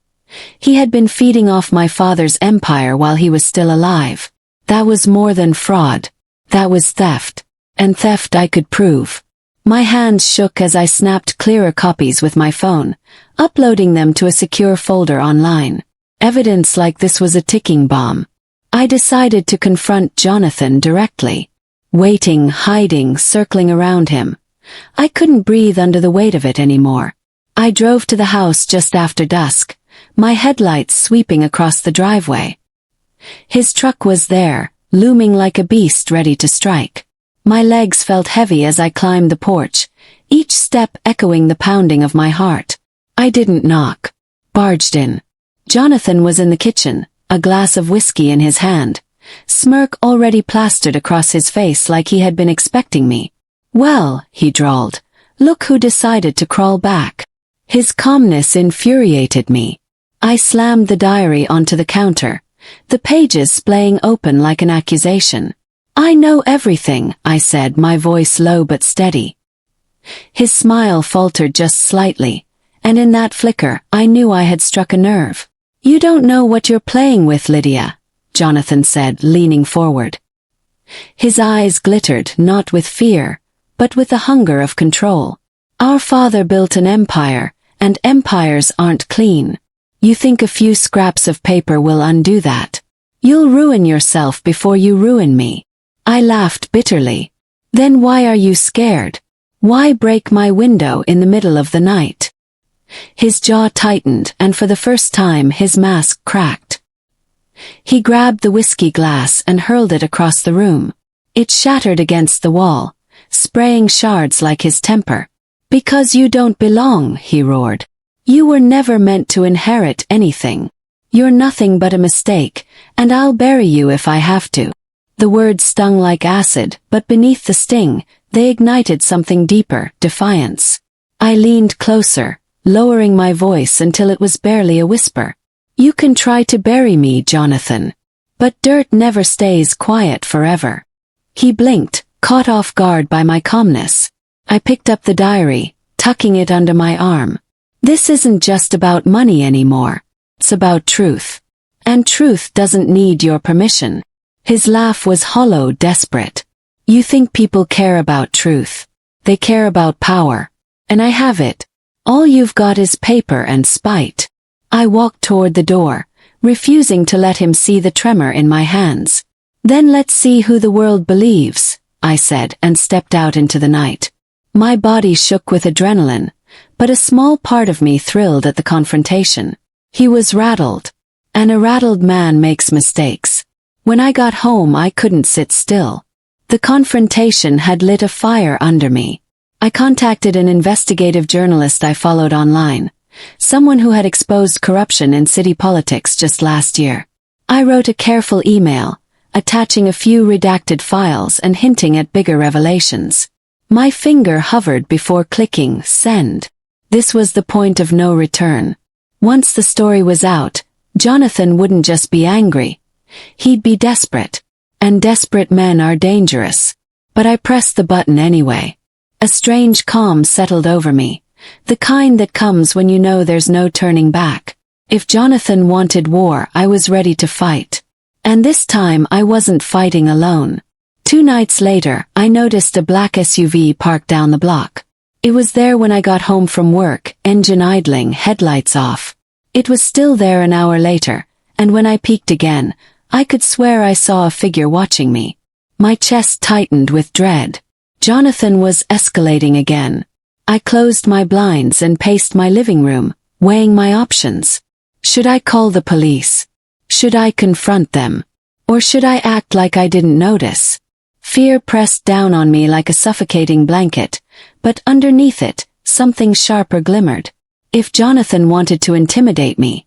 He had been feeding off my father's empire while he was still alive. That was more than fraud. That was theft. And theft I could prove. My hands shook as I snapped clearer copies with my phone, uploading them to a secure folder online. Evidence like this was a ticking bomb. I decided to confront Jonathan directly. Waiting, hiding, circling around him. I couldn't breathe under the weight of it anymore. I drove to the house just after dusk, my headlights sweeping across the driveway. His truck was there, looming like a beast ready to strike. My legs felt heavy as I climbed the porch, each step echoing the pounding of my heart. I didn't knock. Barged in. Jonathan was in the kitchen, a glass of whiskey in his hand, smirk already plastered across his face like he had been expecting me. "Well," he drawled, "look who decided to crawl back." His calmness infuriated me. I slammed the diary onto the counter, the pages splaying open like an accusation. "I know everything," I said, my voice low but steady. His smile faltered just slightly, and in that flicker, I knew I had struck a nerve. "You don't know what you're playing with, Lydia," Jonathan said, leaning forward. His eyes glittered not with fear, but with the hunger of control. "Our father built an empire, and empires aren't clean. You think a few scraps of paper will undo that? You'll ruin yourself before you ruin me." I laughed bitterly. "Then why are you scared? Why break my window in the middle of the night?" His jaw tightened, and for the first time his mask cracked. He grabbed the whiskey glass and hurled it across the room. It shattered against the wall, spraying shards like his temper. "Because you don't belong," he roared. "You were never meant to inherit anything. You're nothing but a mistake, and I'll bury you if I have to." The words stung like acid, but beneath the sting, they ignited something deeper, defiance. I leaned closer, lowering my voice until it was barely a whisper. "You can try to bury me, Jonathan. But dirt never stays quiet forever." He blinked, caught off guard by my calmness. I picked up the diary, tucking it under my arm. "This isn't just about money anymore. It's about truth. And truth doesn't need your permission." His laugh was hollow, desperate. "You think people care about truth. They care about power. And I have it. All you've got is paper and spite." I walked toward the door, refusing to let him see the tremor in my hands. "Then let's see who the world believes," I said, and stepped out into the night. My body shook with adrenaline, but a small part of me thrilled at the confrontation. He was rattled. And a rattled man makes mistakes. When I got home, I couldn't sit still. The confrontation had lit a fire under me. I contacted an investigative journalist I followed online, someone who had exposed corruption in city politics just last year. I wrote a careful email, attaching a few redacted files and hinting at bigger revelations. My finger hovered before clicking send. This was the point of no return. Once the story was out, Jonathan wouldn't just be angry. He'd be desperate. And desperate men are dangerous. But I pressed the button anyway. A strange calm settled over me, the kind that comes when you know there's no turning back. If Jonathan wanted war, I was ready to fight. And this time I wasn't fighting alone. 2 nights later, I noticed a black SUV parked down the block. It was there when I got home from work, engine idling, headlights off. It was still there an hour later, and when I peeked again, I could swear I saw a figure watching me. My chest tightened with dread. Jonathan was escalating again. I closed my blinds and paced my living room, weighing my options. Should I call the police? Should I confront them? Or should I act like I didn't notice? Fear pressed down on me like a suffocating blanket, but underneath it, something sharper glimmered. If Jonathan wanted to intimidate me,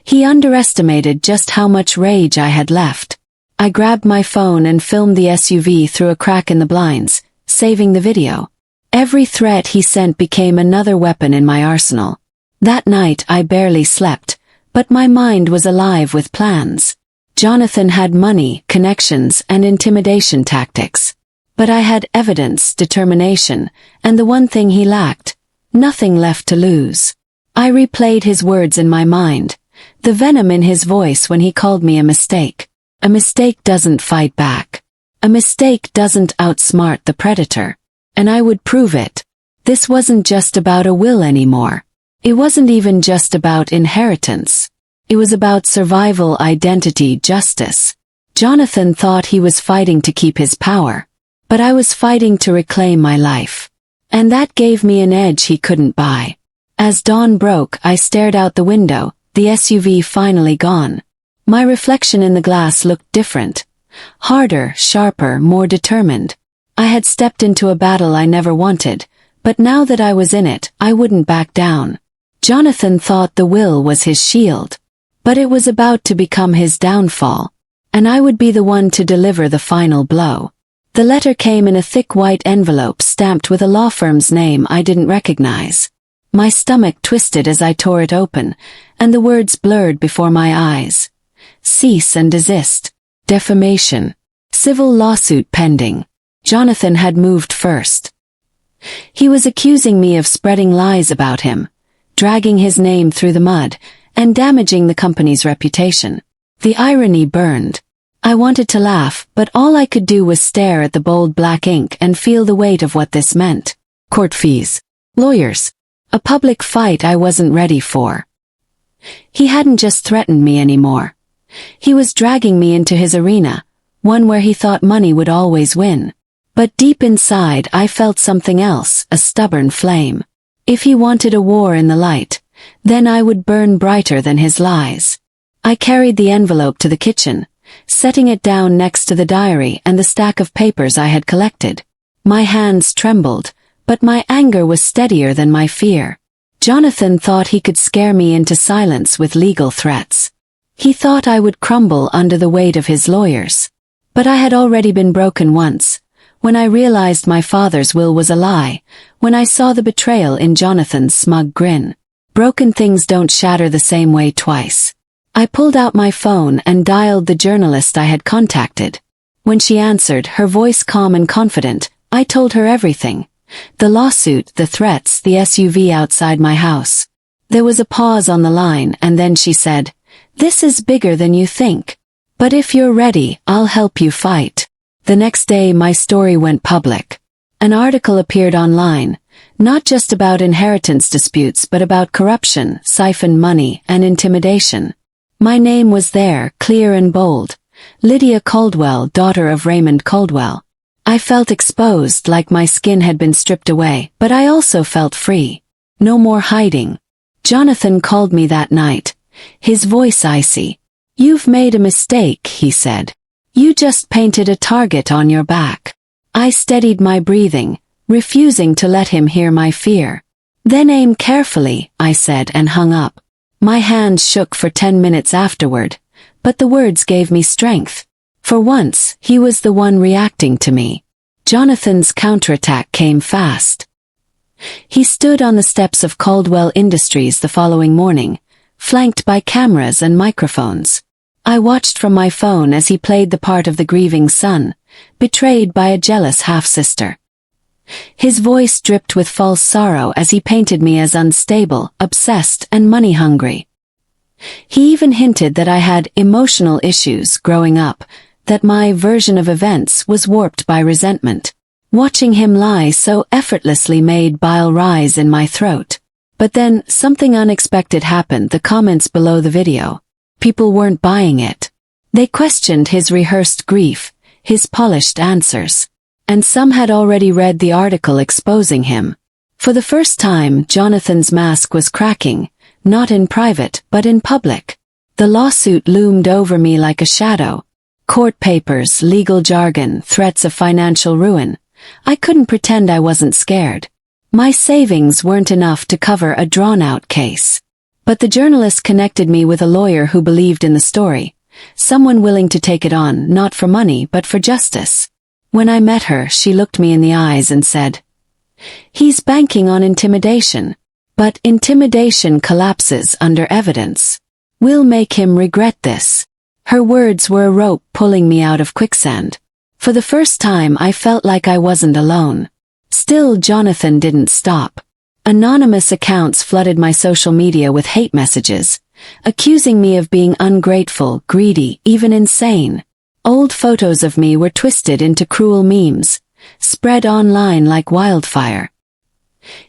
he underestimated just how much rage I had left. I grabbed my phone and filmed the SUV through a crack in the blinds, saving the video. Every threat he sent became another weapon in my arsenal. That night I barely slept, but my mind was alive with plans. Jonathan had money, connections, and intimidation tactics. But I had evidence, determination, and the one thing he lacked: nothing left to lose. I replayed his words in my mind, the venom in his voice when he called me a mistake. A mistake doesn't fight back. A mistake doesn't outsmart the predator. And I would prove it. This wasn't just about a will anymore. It wasn't even just about inheritance. It was about survival, identity, justice. Jonathan thought he was fighting to keep his power, but I was fighting to reclaim my life. And that gave me an edge he couldn't buy. As dawn broke, I stared out the window, the SUV finally gone. My reflection in the glass looked different. Harder, sharper, more determined. I had stepped into a battle I never wanted, but now that I was in it, I wouldn't back down. Jonathan thought the will was his shield. But it was about to become his downfall, and I would be the one to deliver the final blow. The letter came in a thick white envelope stamped with a law firm's name I didn't recognize. My stomach twisted as I tore it open, and the words blurred before my eyes. Cease and desist. Defamation. Civil lawsuit pending. Jonathan had moved first. He was accusing me of spreading lies about him, dragging his name through the mud, and damaging the company's reputation. The irony burned. I wanted to laugh, but all I could do was stare at the bold black ink and feel the weight of what this meant. Court fees. Lawyers. A public fight I wasn't ready for. He hadn't just threatened me anymore. He was dragging me into his arena, one where he thought money would always win. But deep inside I felt something else, a stubborn flame. If he wanted a war in the light, then I would burn brighter than his lies. I carried the envelope to the kitchen, setting it down next to the diary and the stack of papers I had collected. My hands trembled, but my anger was steadier than my fear. Jonathan thought he could scare me into silence with legal threats. He thought I would crumble under the weight of his lawyers. But I had already been broken once, when I realized my father's will was a lie, when I saw the betrayal in Jonathan's smug grin. Broken things don't shatter the same way twice. I pulled out my phone and dialed the journalist I had contacted. When she answered, her voice calm and confident, I told her everything. The lawsuit, the threats, the SUV outside my house. There was a pause on the line, and then she said, "This is bigger than you think. But if you're ready, I'll help you fight." The next day my story went public. An article appeared online, not just about inheritance disputes but about corruption, siphoned money, and intimidation. My name was there, clear and bold. Lydia Caldwell, daughter of Raymond Caldwell. I felt exposed, like my skin had been stripped away, but I also felt free. No more hiding. Jonathan called me that night, his voice icy. "You've made a mistake," he said. "You just painted a target on your back." I steadied my breathing, refusing to let him hear my fear. "Then aim carefully," I said and hung up. My hands shook for 10 minutes afterward, but the words gave me strength. For once, he was the one reacting to me. Jonathan's counterattack came fast. He stood on the steps of Caldwell Industries the following morning, flanked by cameras and microphones. I watched from my phone as he played the part of the grieving son, betrayed by a jealous half-sister. His voice dripped with false sorrow as he painted me as unstable, obsessed, and money-hungry. He even hinted that I had emotional issues growing up, that my version of events was warped by resentment. Watching him lie so effortlessly made bile rise in my throat. But then, something unexpected happened. The comments below the video. People weren't buying it. They questioned his rehearsed grief, his polished answers. And some had already read the article exposing him. For the first time, Jonathan's mask was cracking, not in private, but in public. The lawsuit loomed over me like a shadow. Court papers, legal jargon, threats of financial ruin. I couldn't pretend I wasn't scared. My savings weren't enough to cover a drawn-out case. But the journalist connected me with a lawyer who believed in the story, someone willing to take it on, not for money but for justice. When I met her, she looked me in the eyes and said, "He's banking on intimidation. But intimidation collapses under evidence. We'll make him regret this. Her words were a rope pulling me out of quicksand. For the first time I felt like I wasn't alone. Still, Jonathan didn't stop. Anonymous accounts flooded my social media with hate messages, accusing me of being ungrateful, greedy, even insane. Old photos of me were twisted into cruel memes, spread online like wildfire.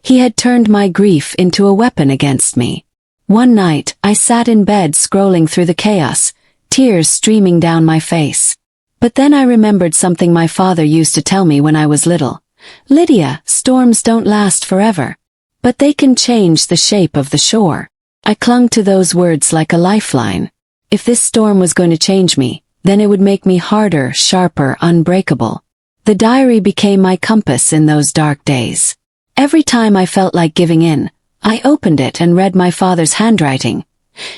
He had turned my grief into a weapon against me. One night, I sat in bed scrolling through the chaos, tears streaming down my face. But then I remembered something my father used to tell me when I was little. Lydia, storms don't last forever. But they can change the shape of the shore. I clung to those words like a lifeline. If this storm was going to change me, then it would make me harder, sharper, unbreakable. The diary became my compass in those dark days. Every time I felt like giving in, I opened it and read my father's handwriting.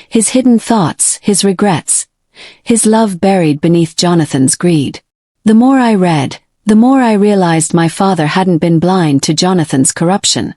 His hidden thoughts, his regrets, his love buried beneath Jonathan's greed. The more I read, the more I realized my father hadn't been blind to Jonathan's corruption.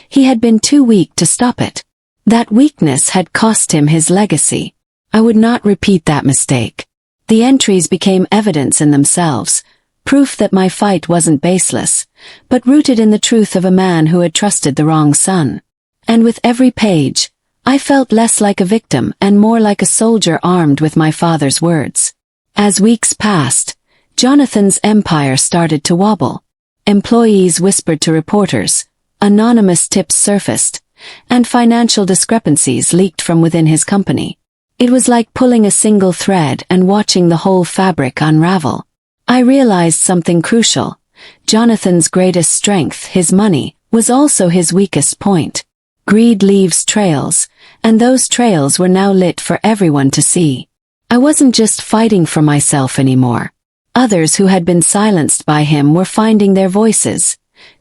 He had been too weak to stop it. That weakness had cost him his legacy. I would not repeat that mistake. The entries became evidence in themselves, proof that my fight wasn't baseless, but rooted in the truth of a man who had trusted the wrong son. And with every page, I felt less like a victim and more like a soldier armed with my father's words. As weeks passed, Jonathan's empire started to wobble. Employees whispered to reporters, anonymous tips surfaced, and financial discrepancies leaked from within his company. It was like pulling a single thread and watching the whole fabric unravel. I realized something crucial. Jonathan's greatest strength, his money, was also his weakest point. Greed leaves trails, and those trails were now lit for everyone to see. I wasn't just fighting for myself anymore. Others who had been silenced by him were finding their voices,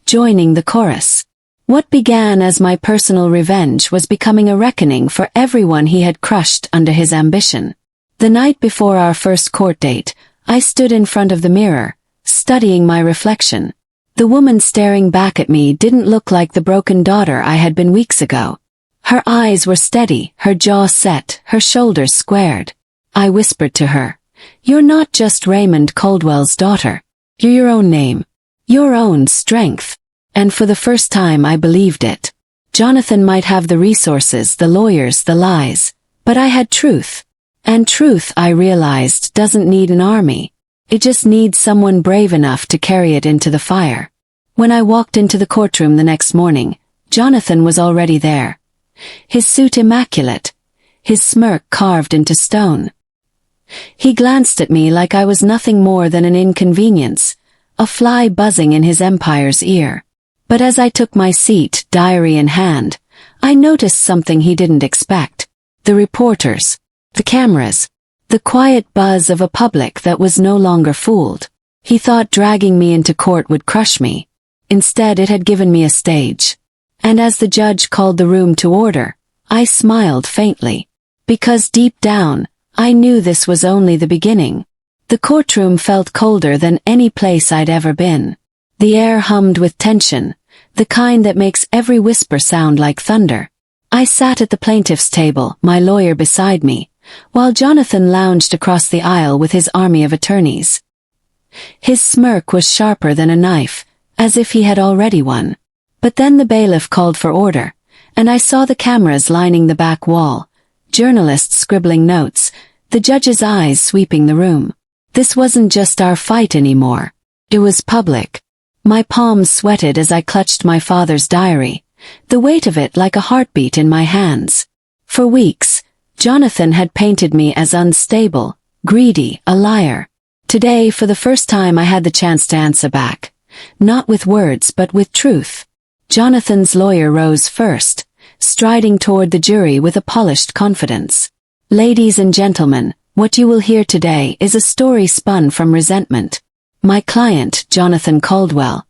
joining the chorus. What began as my personal revenge was becoming a reckoning for everyone he had crushed under his ambition. The night before our first court date, I stood in front of the mirror, studying my reflection. The woman staring back at me didn't look like the broken daughter I had been weeks ago. Her eyes were steady, her jaw set, her shoulders squared. I whispered to her, "You're not just Raymond Caldwell's daughter. You're your own name, your own strength." And for the first time I believed it. Jonathan might have the resources, the lawyers, the lies, but I had truth. And truth, I realized, doesn't need an army. It just needs someone brave enough to carry it into the fire. When I walked into the courtroom the next morning, Jonathan was already there. His suit immaculate, his smirk carved into stone. He glanced at me like I was nothing more than an inconvenience, a fly buzzing in his empire's ear. But as I took my seat, diary in hand, I noticed something he didn't expect. The reporters, the cameras, the quiet buzz of a public that was no longer fooled. He thought dragging me into court would crush me. Instead, it had given me a stage. And as the judge called the room to order, I smiled faintly. Because deep down, I knew this was only the beginning. The courtroom felt colder than any place I'd ever been. The air hummed with tension, the kind that makes every whisper sound like thunder. I sat at the plaintiff's table, my lawyer beside me, while Jonathan lounged across the aisle with his army of attorneys. His smirk was sharper than a knife, as if he had already won. But then the bailiff called for order, and I saw the cameras lining the back wall, journalists scribbling notes, the judge's eyes sweeping the room. This wasn't just our fight anymore. It was public. My palms sweated as I clutched my father's diary, the weight of it like a heartbeat in my hands. For weeks, Jonathan had painted me as unstable, greedy, a liar. Today, for the first time, I had the chance to answer back. Not with words, but with truth. Jonathan's lawyer rose first, striding toward the jury with a polished confidence. "Ladies and gentlemen, what you will hear today is a story spun from resentment. My client, Jonathan Caldwell,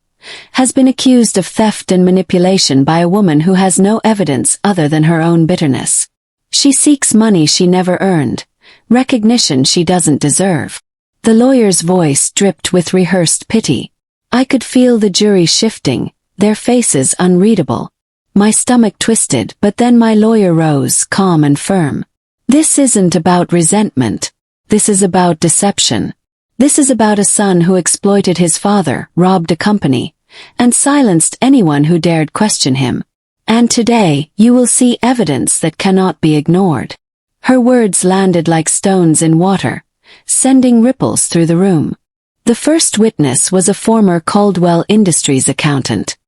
has been accused of theft and manipulation by a woman who has no evidence other than her own bitterness. She seeks money she never earned, recognition she doesn't deserve." The lawyer's voice dripped with rehearsed pity. I could feel the jury shifting, their faces unreadable. My stomach twisted, but then my lawyer rose, calm and firm. This isn't about resentment. This is about deception. This is about a son who exploited his father, robbed a company, and silenced anyone who dared question him. And today, you will see evidence that cannot be ignored. Her words landed like stones in water, sending ripples through the room. The first witness was a former Caldwell Industries accountant.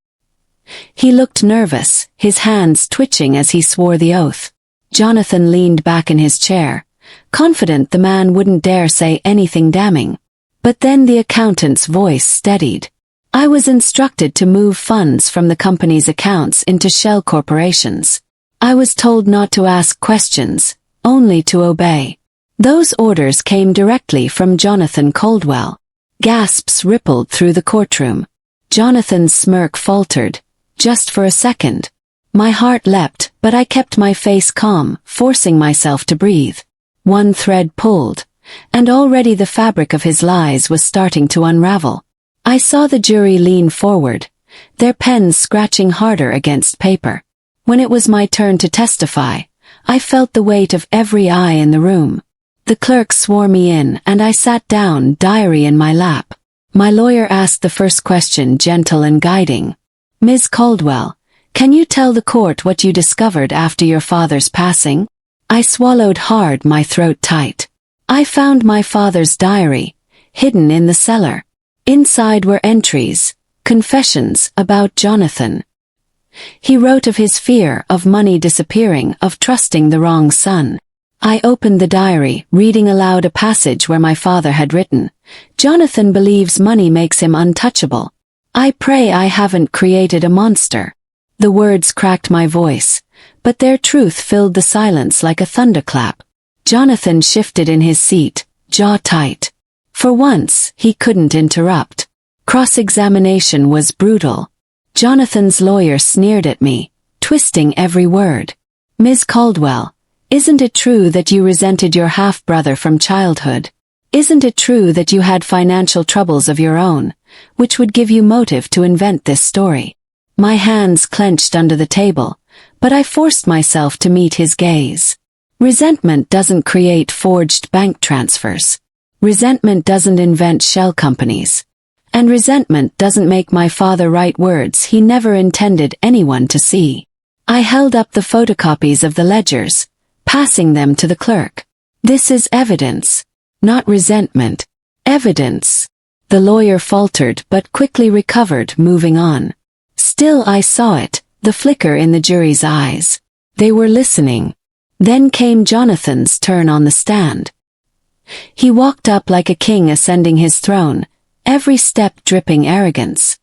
He looked nervous, his hands twitching as he swore the oath. Jonathan leaned back in his chair, confident the man wouldn't dare say anything damning. But then the accountant's voice steadied. I was instructed to move funds from the company's accounts into shell corporations. I was told not to ask questions, only to obey. Those orders came directly from Jonathan Caldwell. Gasps rippled through the courtroom. Jonathan's smirk faltered, just for a second. My heart leapt, but I kept my face calm, forcing myself to breathe. One thread pulled, and already the fabric of his lies was starting to unravel. I saw the jury lean forward, their pens scratching harder against paper. When it was my turn to testify, I felt the weight of every eye in the room. The clerk swore me in, and I sat down, diary in my lap. My lawyer asked the first question, gentle and guiding. Ms. Caldwell, can you tell the court what you discovered after your father's passing? I swallowed hard, my throat tight. I found my father's diary, hidden in the cellar. Inside were entries, confessions about Jonathan. He wrote of his fear of money disappearing, of trusting the wrong son. I opened the diary, reading aloud a passage where my father had written, Jonathan believes money makes him untouchable. I pray I haven't created a monster. The words cracked my voice, but their truth filled the silence like a thunderclap. Jonathan shifted in his seat, jaw tight. For once, he couldn't interrupt. Cross-examination was brutal. Jonathan's lawyer sneered at me, twisting every word. Ms. Caldwell, isn't it true that you resented your half-brother from childhood? Isn't it true that you had financial troubles of your own, which would give you motive to invent this story? My hands clenched under the table, but I forced myself to meet his gaze. Resentment doesn't create forged bank transfers. Resentment doesn't invent shell companies. And resentment doesn't make my father write words he never intended anyone to see. I held up the photocopies of the ledgers, passing them to the clerk. This is evidence, not resentment. Evidence. The lawyer faltered but quickly recovered, moving on. Still I saw it, the flicker in the jury's eyes. They were listening. Then came Jonathan's turn on the stand. He walked up like a king ascending his throne, every step dripping arrogance.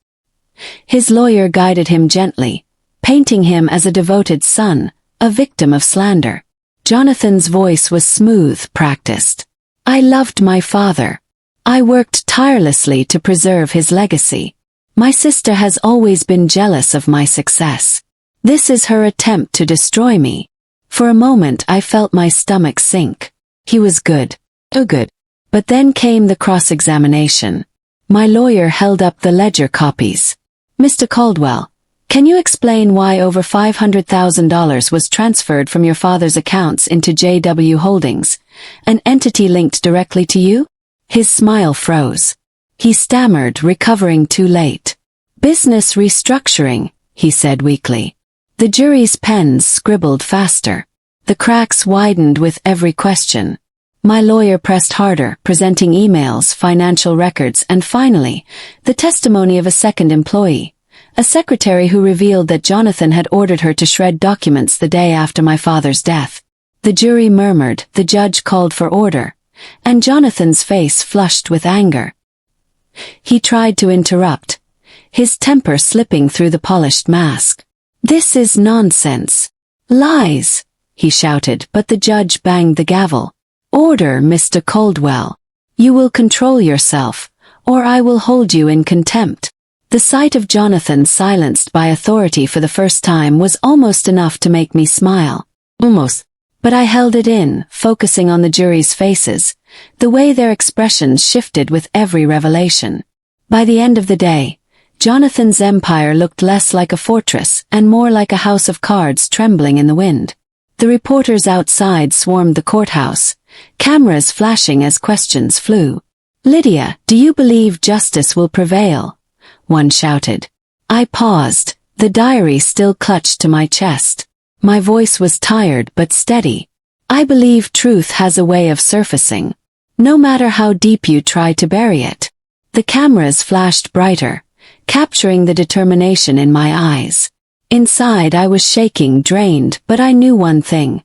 His lawyer guided him gently, painting him as a devoted son, a victim of slander. Jonathan's voice was smooth, practiced. I loved my father. I worked tirelessly to preserve his legacy. My sister has always been jealous of my success. This is her attempt to destroy me. For a moment I felt my stomach sink. He was good. Oh good. But then came the cross-examination. My lawyer held up the ledger copies. Mr. Caldwell, can you explain why over $500,000 was transferred from your father's accounts into JW Holdings, an entity linked directly to you? His smile froze. He stammered, recovering too late. Business restructuring, he said weakly. The jury's pens scribbled faster. The cracks widened with every question. My lawyer pressed harder, presenting emails, financial records, and finally, the testimony of a second employee, a secretary who revealed that Jonathan had ordered her to shred documents the day after my father's death. The jury murmured, the judge called for order, and Jonathan's face flushed with anger. He tried to interrupt, his temper slipping through the polished mask. This is nonsense. Lies, he shouted, but the judge banged the gavel. Order, Mr. Caldwell. You will control yourself, or I will hold you in contempt. The sight of Jonathan silenced by authority for the first time was almost enough to make me smile. Almost. But I held it in, focusing on the jury's faces, the way their expressions shifted with every revelation. By the end of the day, Jonathan's empire looked less like a fortress and more like a house of cards trembling in the wind. The reporters outside swarmed the courthouse, cameras flashing as questions flew. "Lydia, do you believe justice will prevail?" one shouted. I paused, the diary still clutched to my chest. My voice was tired but steady. "I believe truth has a way of surfacing, no matter how deep you try to bury it." The cameras flashed brighter, capturing the determination in my eyes. Inside I was shaking, drained, but I knew one thing.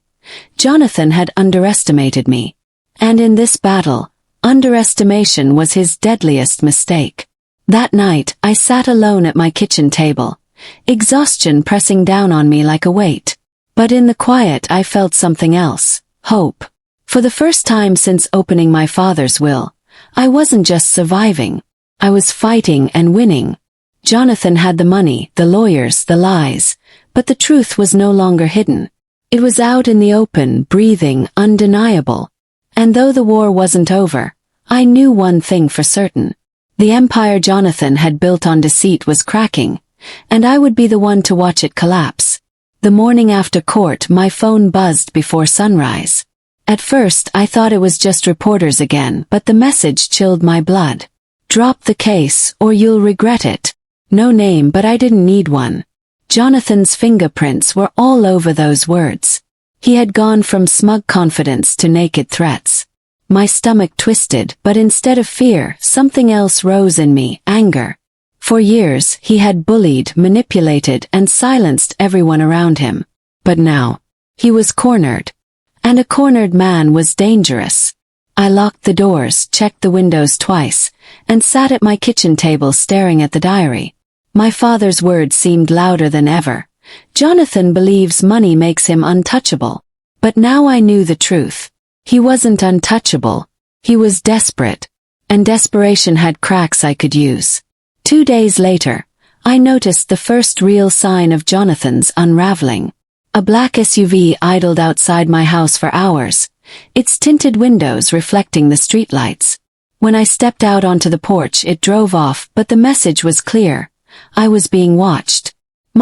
Jonathan had underestimated me. And in this battle, underestimation was his deadliest mistake. That night, I sat alone at my kitchen table, exhaustion pressing down on me like a weight. But in the quiet I felt something else, hope. For the first time since opening my father's will, I wasn't just surviving. I was fighting and winning. Jonathan had the money, the lawyers, the lies, but the truth was no longer hidden. It was out in the open, breathing, undeniable. And though the war wasn't over, I knew one thing for certain. The empire Jonathan had built on deceit was cracking, and I would be the one to watch it collapse. The morning after court, my phone buzzed before sunrise. At first, I thought it was just reporters again, but the message chilled my blood. "Drop the case, or you'll regret it." No name, but I didn't need one. Jonathan's fingerprints were all over those words. He had gone from smug confidence to naked threats. My stomach twisted, but instead of fear, something else rose in me, anger. For years, he had bullied, manipulated, and silenced everyone around him. But now, he was cornered. And a cornered man was dangerous. I locked the doors, checked the windows twice, and sat at my kitchen table staring at the diary. My father's words seemed louder than ever. "Jonathan believes money makes him untouchable." But now I knew the truth. He wasn't untouchable. He was desperate. And desperation had cracks I could use. 2 days later, I noticed the first real sign of Jonathan's unraveling. A black SUV idled outside my house for hours, its tinted windows reflecting the streetlights. When I stepped out onto the porch, it drove off, but the message was clear. I was being watched.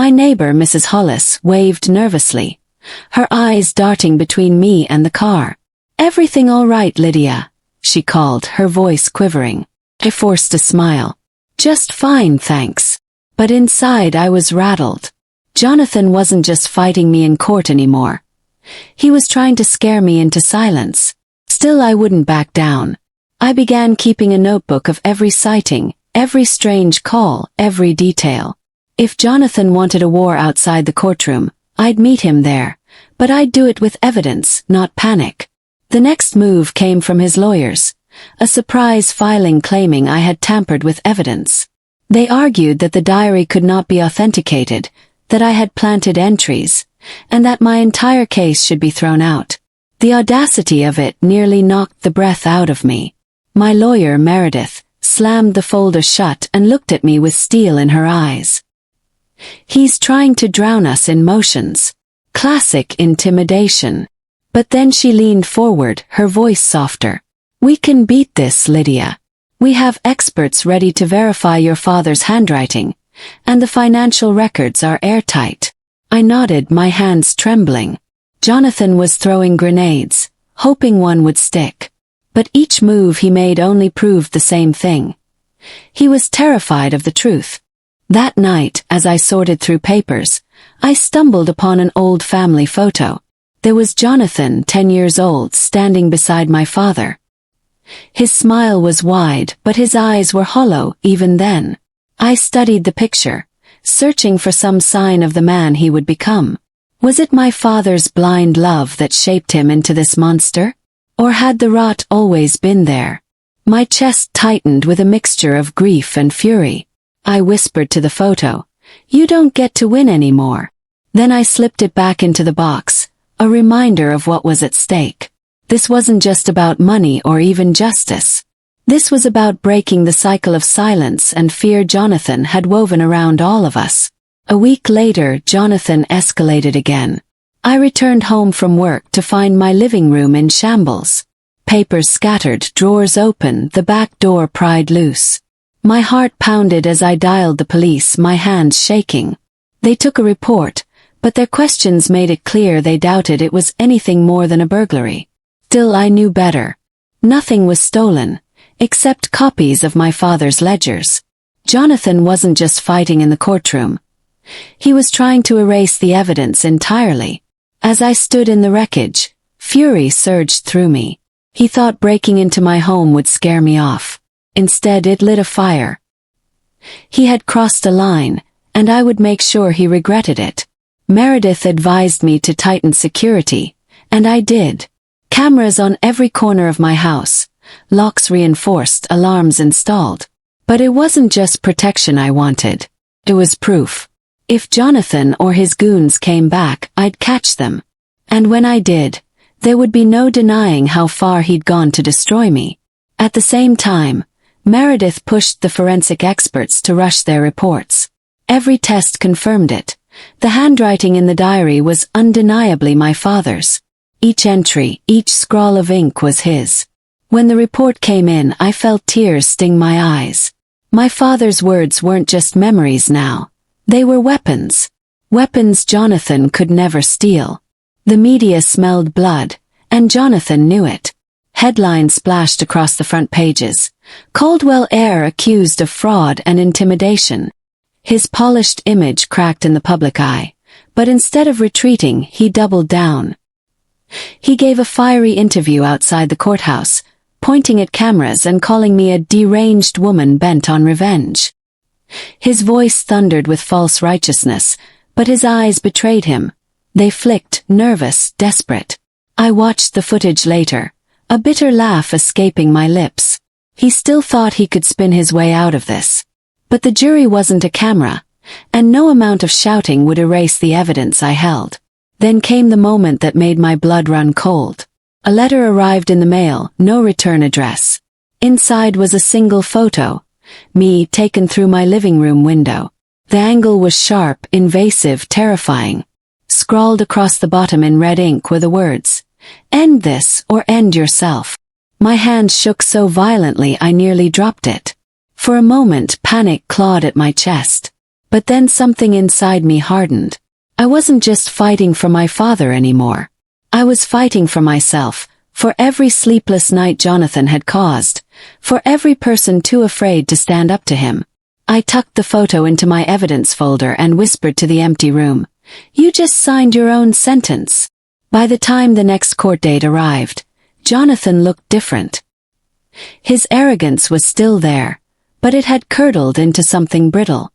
My neighbor, Mrs. Hollis, waved nervously, her eyes darting between me and the car. "Everything all right, Lydia?" she called, her voice quivering. I forced a smile. "Just fine, thanks." But inside I was rattled. Jonathan wasn't just fighting me in court anymore. He was trying to scare me into silence. Still, I wouldn't back down. I began keeping a notebook of every sighting, every strange call, every detail. If Jonathan wanted a war outside the courtroom, I'd meet him there, but I'd do it with evidence, not panic. The next move came from his lawyers, a surprise filing claiming I had tampered with evidence. They argued that the diary could not be authenticated, that I had planted entries, and that my entire case should be thrown out. The audacity of it nearly knocked the breath out of me. My lawyer, Meredith, slammed the folder shut and looked at me with steel in her eyes. "He's trying to drown us in motions." Classic intimidation. But then she leaned forward, her voice softer. "We can beat this, Lydia. We have experts ready to verify your father's handwriting, and the financial records are airtight." I nodded, my hands trembling. Jonathan was throwing grenades, hoping one would stick. But each move he made only proved the same thing. He was terrified of the truth. That night, as I sorted through papers, I stumbled upon an old family photo. There was Jonathan, 10 years old, standing beside my father. His smile was wide, but his eyes were hollow even then. I studied the picture, searching for some sign of the man he would become. Was it my father's blind love that shaped him into this monster? Or had the rot always been there? My chest tightened with a mixture of grief and fury. I whispered to the photo, "You don't get to win anymore." Then I slipped it back into the box, a reminder of what was at stake. This wasn't just about money or even justice. This was about breaking the cycle of silence and fear Jonathan had woven around all of us. A week later, Jonathan escalated again. I returned home from work to find my living room in shambles. Papers scattered, drawers open, the back door pried loose. My heart pounded as I dialed the police, my hands shaking. They took a report, but their questions made it clear they doubted it was anything more than a burglary. Still, I knew better. Nothing was stolen, except copies of my father's ledgers. Jonathan wasn't just fighting in the courtroom. He was trying to erase the evidence entirely. As I stood in the wreckage, fury surged through me. He thought breaking into my home would scare me off. Instead, it lit a fire. He had crossed a line, and I would make sure he regretted it. Meredith advised me to tighten security, and I did. Cameras on every corner of my house, locks reinforced, alarms installed. But it wasn't just protection I wanted. It was proof. If Jonathan or his goons came back, I'd catch them. And when I did, there would be no denying how far he'd gone to destroy me. At the same time, Meredith pushed the forensic experts to rush their reports. Every test confirmed it. The handwriting in the diary was undeniably my father's. Each entry, each scrawl of ink was his. When the report came in, I felt tears sting my eyes. My father's words weren't just memories now. They were weapons. Weapons Jonathan could never steal. The media smelled blood, and Jonathan knew it. Headlines splashed across the front pages. Caldwell heir accused of fraud and intimidation. His polished image cracked in the public eye, but instead of retreating, he doubled down. He gave a fiery interview outside the courthouse, pointing at cameras and calling me a deranged woman bent on revenge. His voice thundered with false righteousness, but his eyes betrayed him. They flicked, nervous, desperate. I watched the footage later, a bitter laugh escaping my lips. He still thought he could spin his way out of this. But the jury wasn't a camera, and no amount of shouting would erase the evidence I held. Then came the moment that made my blood run cold. A letter arrived in the mail, no return address. Inside was a single photo, me taken through my living room window. The angle was sharp, invasive, terrifying. Scrawled across the bottom in red ink were the words, "End this or end yourself." My hand shook so violently I nearly dropped it. For a moment, panic clawed at my chest. But then something inside me hardened. I wasn't just fighting for my father anymore. I was fighting for myself, for every sleepless night Jonathan had caused, for every person too afraid to stand up to him. I tucked the photo into my evidence folder and whispered to the empty room, "You just signed your own sentence." By the time the next court date arrived, Jonathan looked different. His arrogance was still there, but it had curdled into something brittle.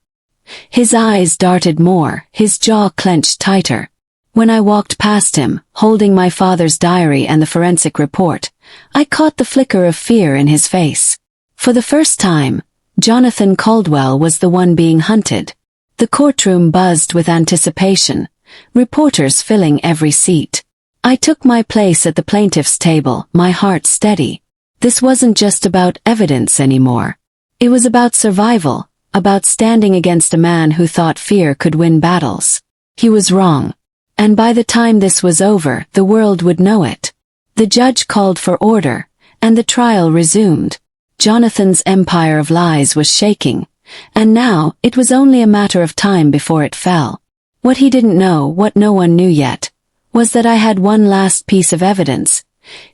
His eyes darted more, his jaw clenched tighter. When I walked past him, holding my father's diary and the forensic report, I caught the flicker of fear in his face. For the first time, Jonathan Caldwell was the one being hunted. The courtroom buzzed with anticipation, reporters filling every seat. I took my place at the plaintiff's table, my heart steady. This wasn't just about evidence anymore. It was about survival, about standing against a man who thought fear could win battles. He was wrong. And by the time this was over, the world would know it. The judge called for order, and the trial resumed. Jonathan's empire of lies was shaking, and now it was only a matter of time before it fell. What he didn't know, what no one knew yet, was that I had one last piece of evidence,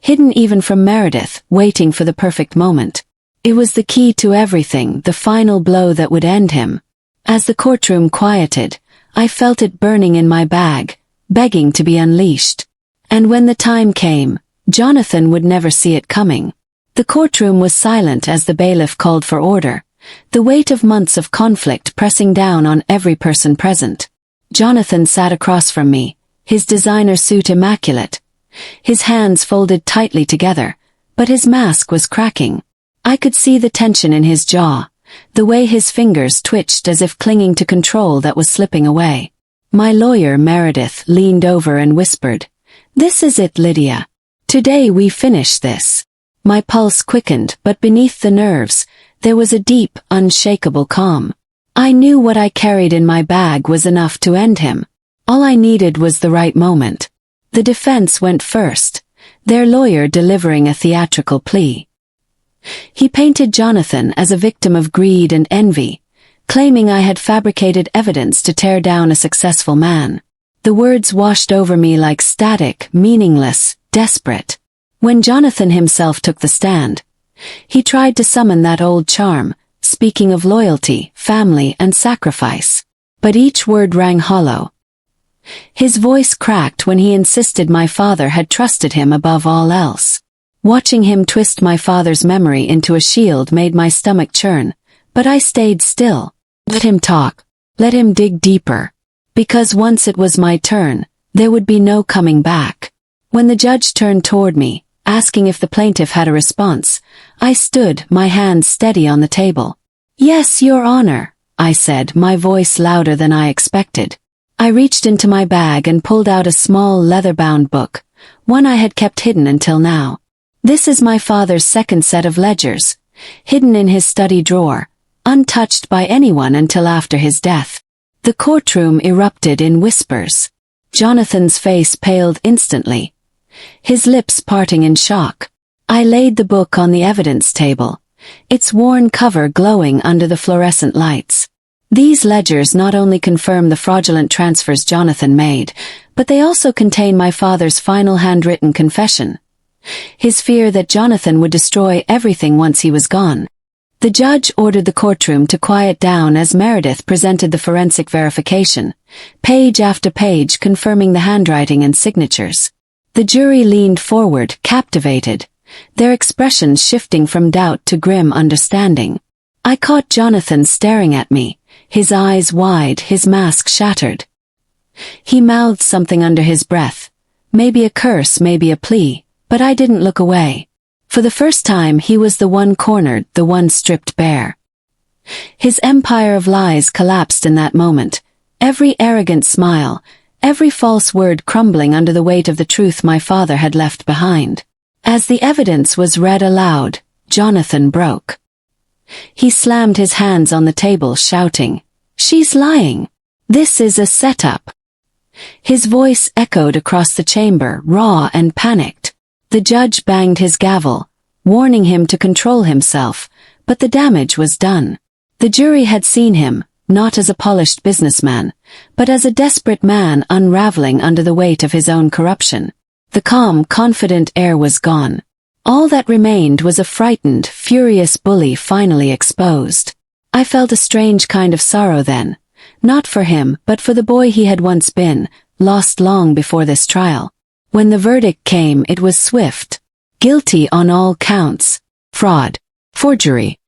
hidden even from Meredith, waiting for the perfect moment. It was the key to everything, the final blow that would end him. As the courtroom quieted, I felt it burning in my bag, begging to be unleashed. And when the time came, Jonathan would never see it coming. The courtroom was silent as the bailiff called for order, the weight of months of conflict pressing down on every person present. Jonathan sat across from me, his designer suit immaculate, his hands folded tightly together, but his mask was cracking. I could see the tension in his jaw, the way his fingers twitched as if clinging to control that was slipping away. My lawyer, Meredith, leaned over and whispered, "This is it, Lydia. Today we finish this." My pulse quickened, but beneath the nerves, there was a deep, unshakable calm. I knew what I carried in my bag was enough to end him. All I needed was the right moment. The defense went first, their lawyer delivering a theatrical plea. He painted Jonathan as a victim of greed and envy, claiming I had fabricated evidence to tear down a successful man. The words washed over me like static, meaningless, desperate. When Jonathan himself took the stand, he tried to summon that old charm, speaking of loyalty, family, and sacrifice. But each word rang hollow. His voice cracked when he insisted my father had trusted him above all else. Watching him twist my father's memory into a shield made my stomach churn, but I stayed still. Let him talk. Let him dig deeper. Because once it was my turn, there would be no coming back. When the judge turned toward me, asking if the plaintiff had a response, I stood, my hands steady on the table. "Yes, Your Honor," I said, my voice louder than I expected. I reached into my bag and pulled out a small leather-bound book, one I had kept hidden until now. This is my father's second set of ledgers, hidden in his study drawer, untouched by anyone until after his death. The courtroom erupted in whispers. Jonathan's face paled instantly, his lips parting in shock. I laid the book on the evidence table, its worn cover glowing under the fluorescent lights. These ledgers not only confirm the fraudulent transfers Jonathan made, but they also contain my father's final handwritten confession. His fear that Jonathan would destroy everything once he was gone. The judge ordered the courtroom to quiet down as Meredith presented the forensic verification, page after page confirming the handwriting and signatures. The jury leaned forward, captivated, their expressions shifting from doubt to grim understanding. I caught Jonathan staring at me, his eyes wide, his mask shattered. He mouthed something under his breath, maybe a curse, maybe a plea, but I didn't look away. For the first time he was the one cornered, the one stripped bare. His empire of lies collapsed in that moment, every arrogant smile, every false word crumbling under the weight of the truth my father had left behind. As the evidence was read aloud, Jonathan broke. He slammed his hands on the table, shouting, "She's lying! This is a setup!" His voice echoed across the chamber, raw and panicked. The judge banged his gavel, warning him to control himself, but the damage was done. The jury had seen him, not as a polished businessman, but as a desperate man unraveling under the weight of his own corruption. The calm, confident air was gone. All that remained was a frightened, furious bully finally exposed. I felt a strange kind of sorrow then, not for him but for the boy he had once been, lost long before this trial. When the verdict came, it was swift. Guilty on all counts. Fraud. Forgery.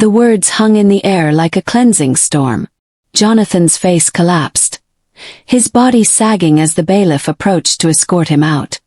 The words hung in the air like a cleansing storm. Jonathan's face collapsed, his body sagging as the bailiff approached to escort him out.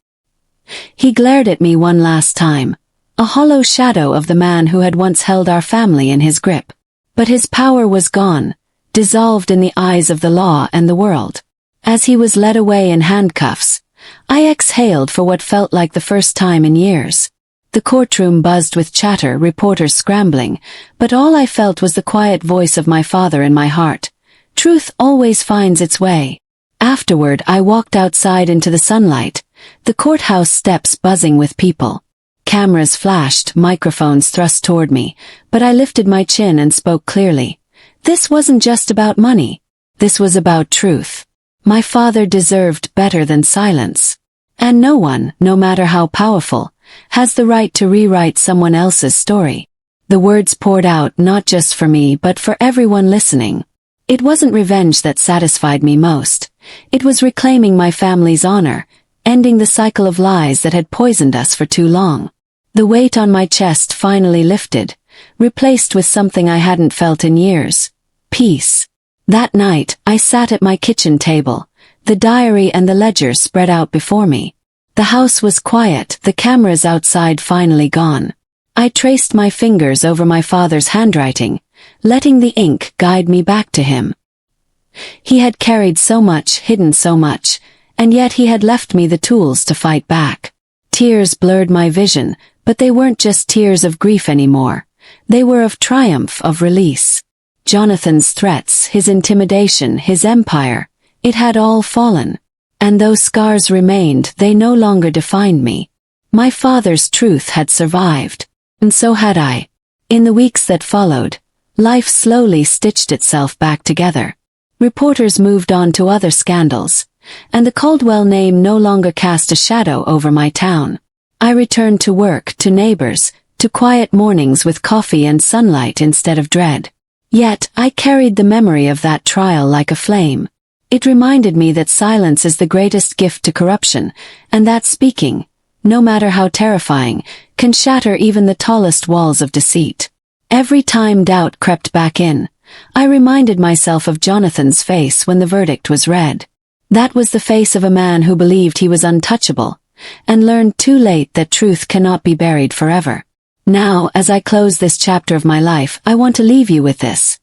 He glared at me one last time, a hollow shadow of the man who had once held our family in his grip. But his power was gone, dissolved in the eyes of the law and the world. As he was led away in handcuffs, I exhaled for what felt like the first time in years. The courtroom buzzed with chatter, reporters scrambling, but all I felt was the quiet voice of my father in my heart. Truth always finds its way. Afterward, I walked outside into the sunlight, the courthouse steps buzzing with people. Cameras flashed, microphones thrust toward me, but I lifted my chin and spoke clearly. This wasn't just about money. This was about truth. My father deserved better than silence. And no one, no matter how powerful, has the right to rewrite someone else's story. The words poured out not just for me but for everyone listening. It wasn't revenge that satisfied me most. It was reclaiming my family's honor, ending the cycle of lies that had poisoned us for too long. The weight on my chest finally lifted, replaced with something I hadn't felt in years. Peace. That night, I sat at my kitchen table, the diary and the ledger spread out before me. The house was quiet, the cameras outside finally gone. I traced my fingers over my father's handwriting, letting the ink guide me back to him. He had carried so much, hidden so much, and yet he had left me the tools to fight back. Tears blurred my vision, but they weren't just tears of grief anymore. They were of triumph, of release. Jonathan's threats, his intimidation, his empire, it had all fallen. And though scars remained, they no longer defined me. My father's truth had survived, and so had I. In the weeks that followed, Life slowly stitched itself back together. Reporters moved on to other scandals, and the Caldwell name no longer cast a shadow over my town. I returned to work, to neighbors, to quiet mornings with coffee and sunlight instead of dread. Yet, I carried the memory of that trial like a flame. It reminded me that silence is the greatest gift to corruption, and that speaking, no matter how terrifying, can shatter even the tallest walls of deceit. Every time doubt crept back in, I reminded myself of Jonathan's face when the verdict was read. That was the face of a man who believed he was untouchable, and learned too late that truth cannot be buried forever. Now, as I close this chapter of my life, I want to leave you with this.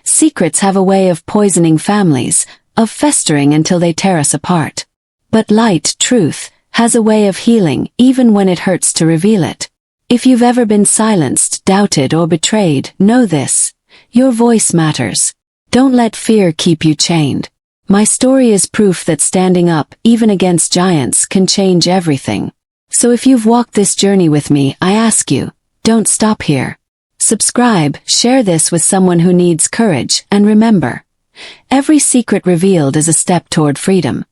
Secrets have a way of poisoning families, of festering until they tear us apart. But light, truth, has a way of healing even when it hurts to reveal it. If you've ever been silenced, doubted, or betrayed, know this. Your voice matters. Don't let fear keep you chained. My story is proof that standing up, even against giants, can change everything. So if you've walked this journey with me, I ask you, don't stop here. Subscribe, share this with someone who needs courage, and remember, every secret revealed is a step toward freedom.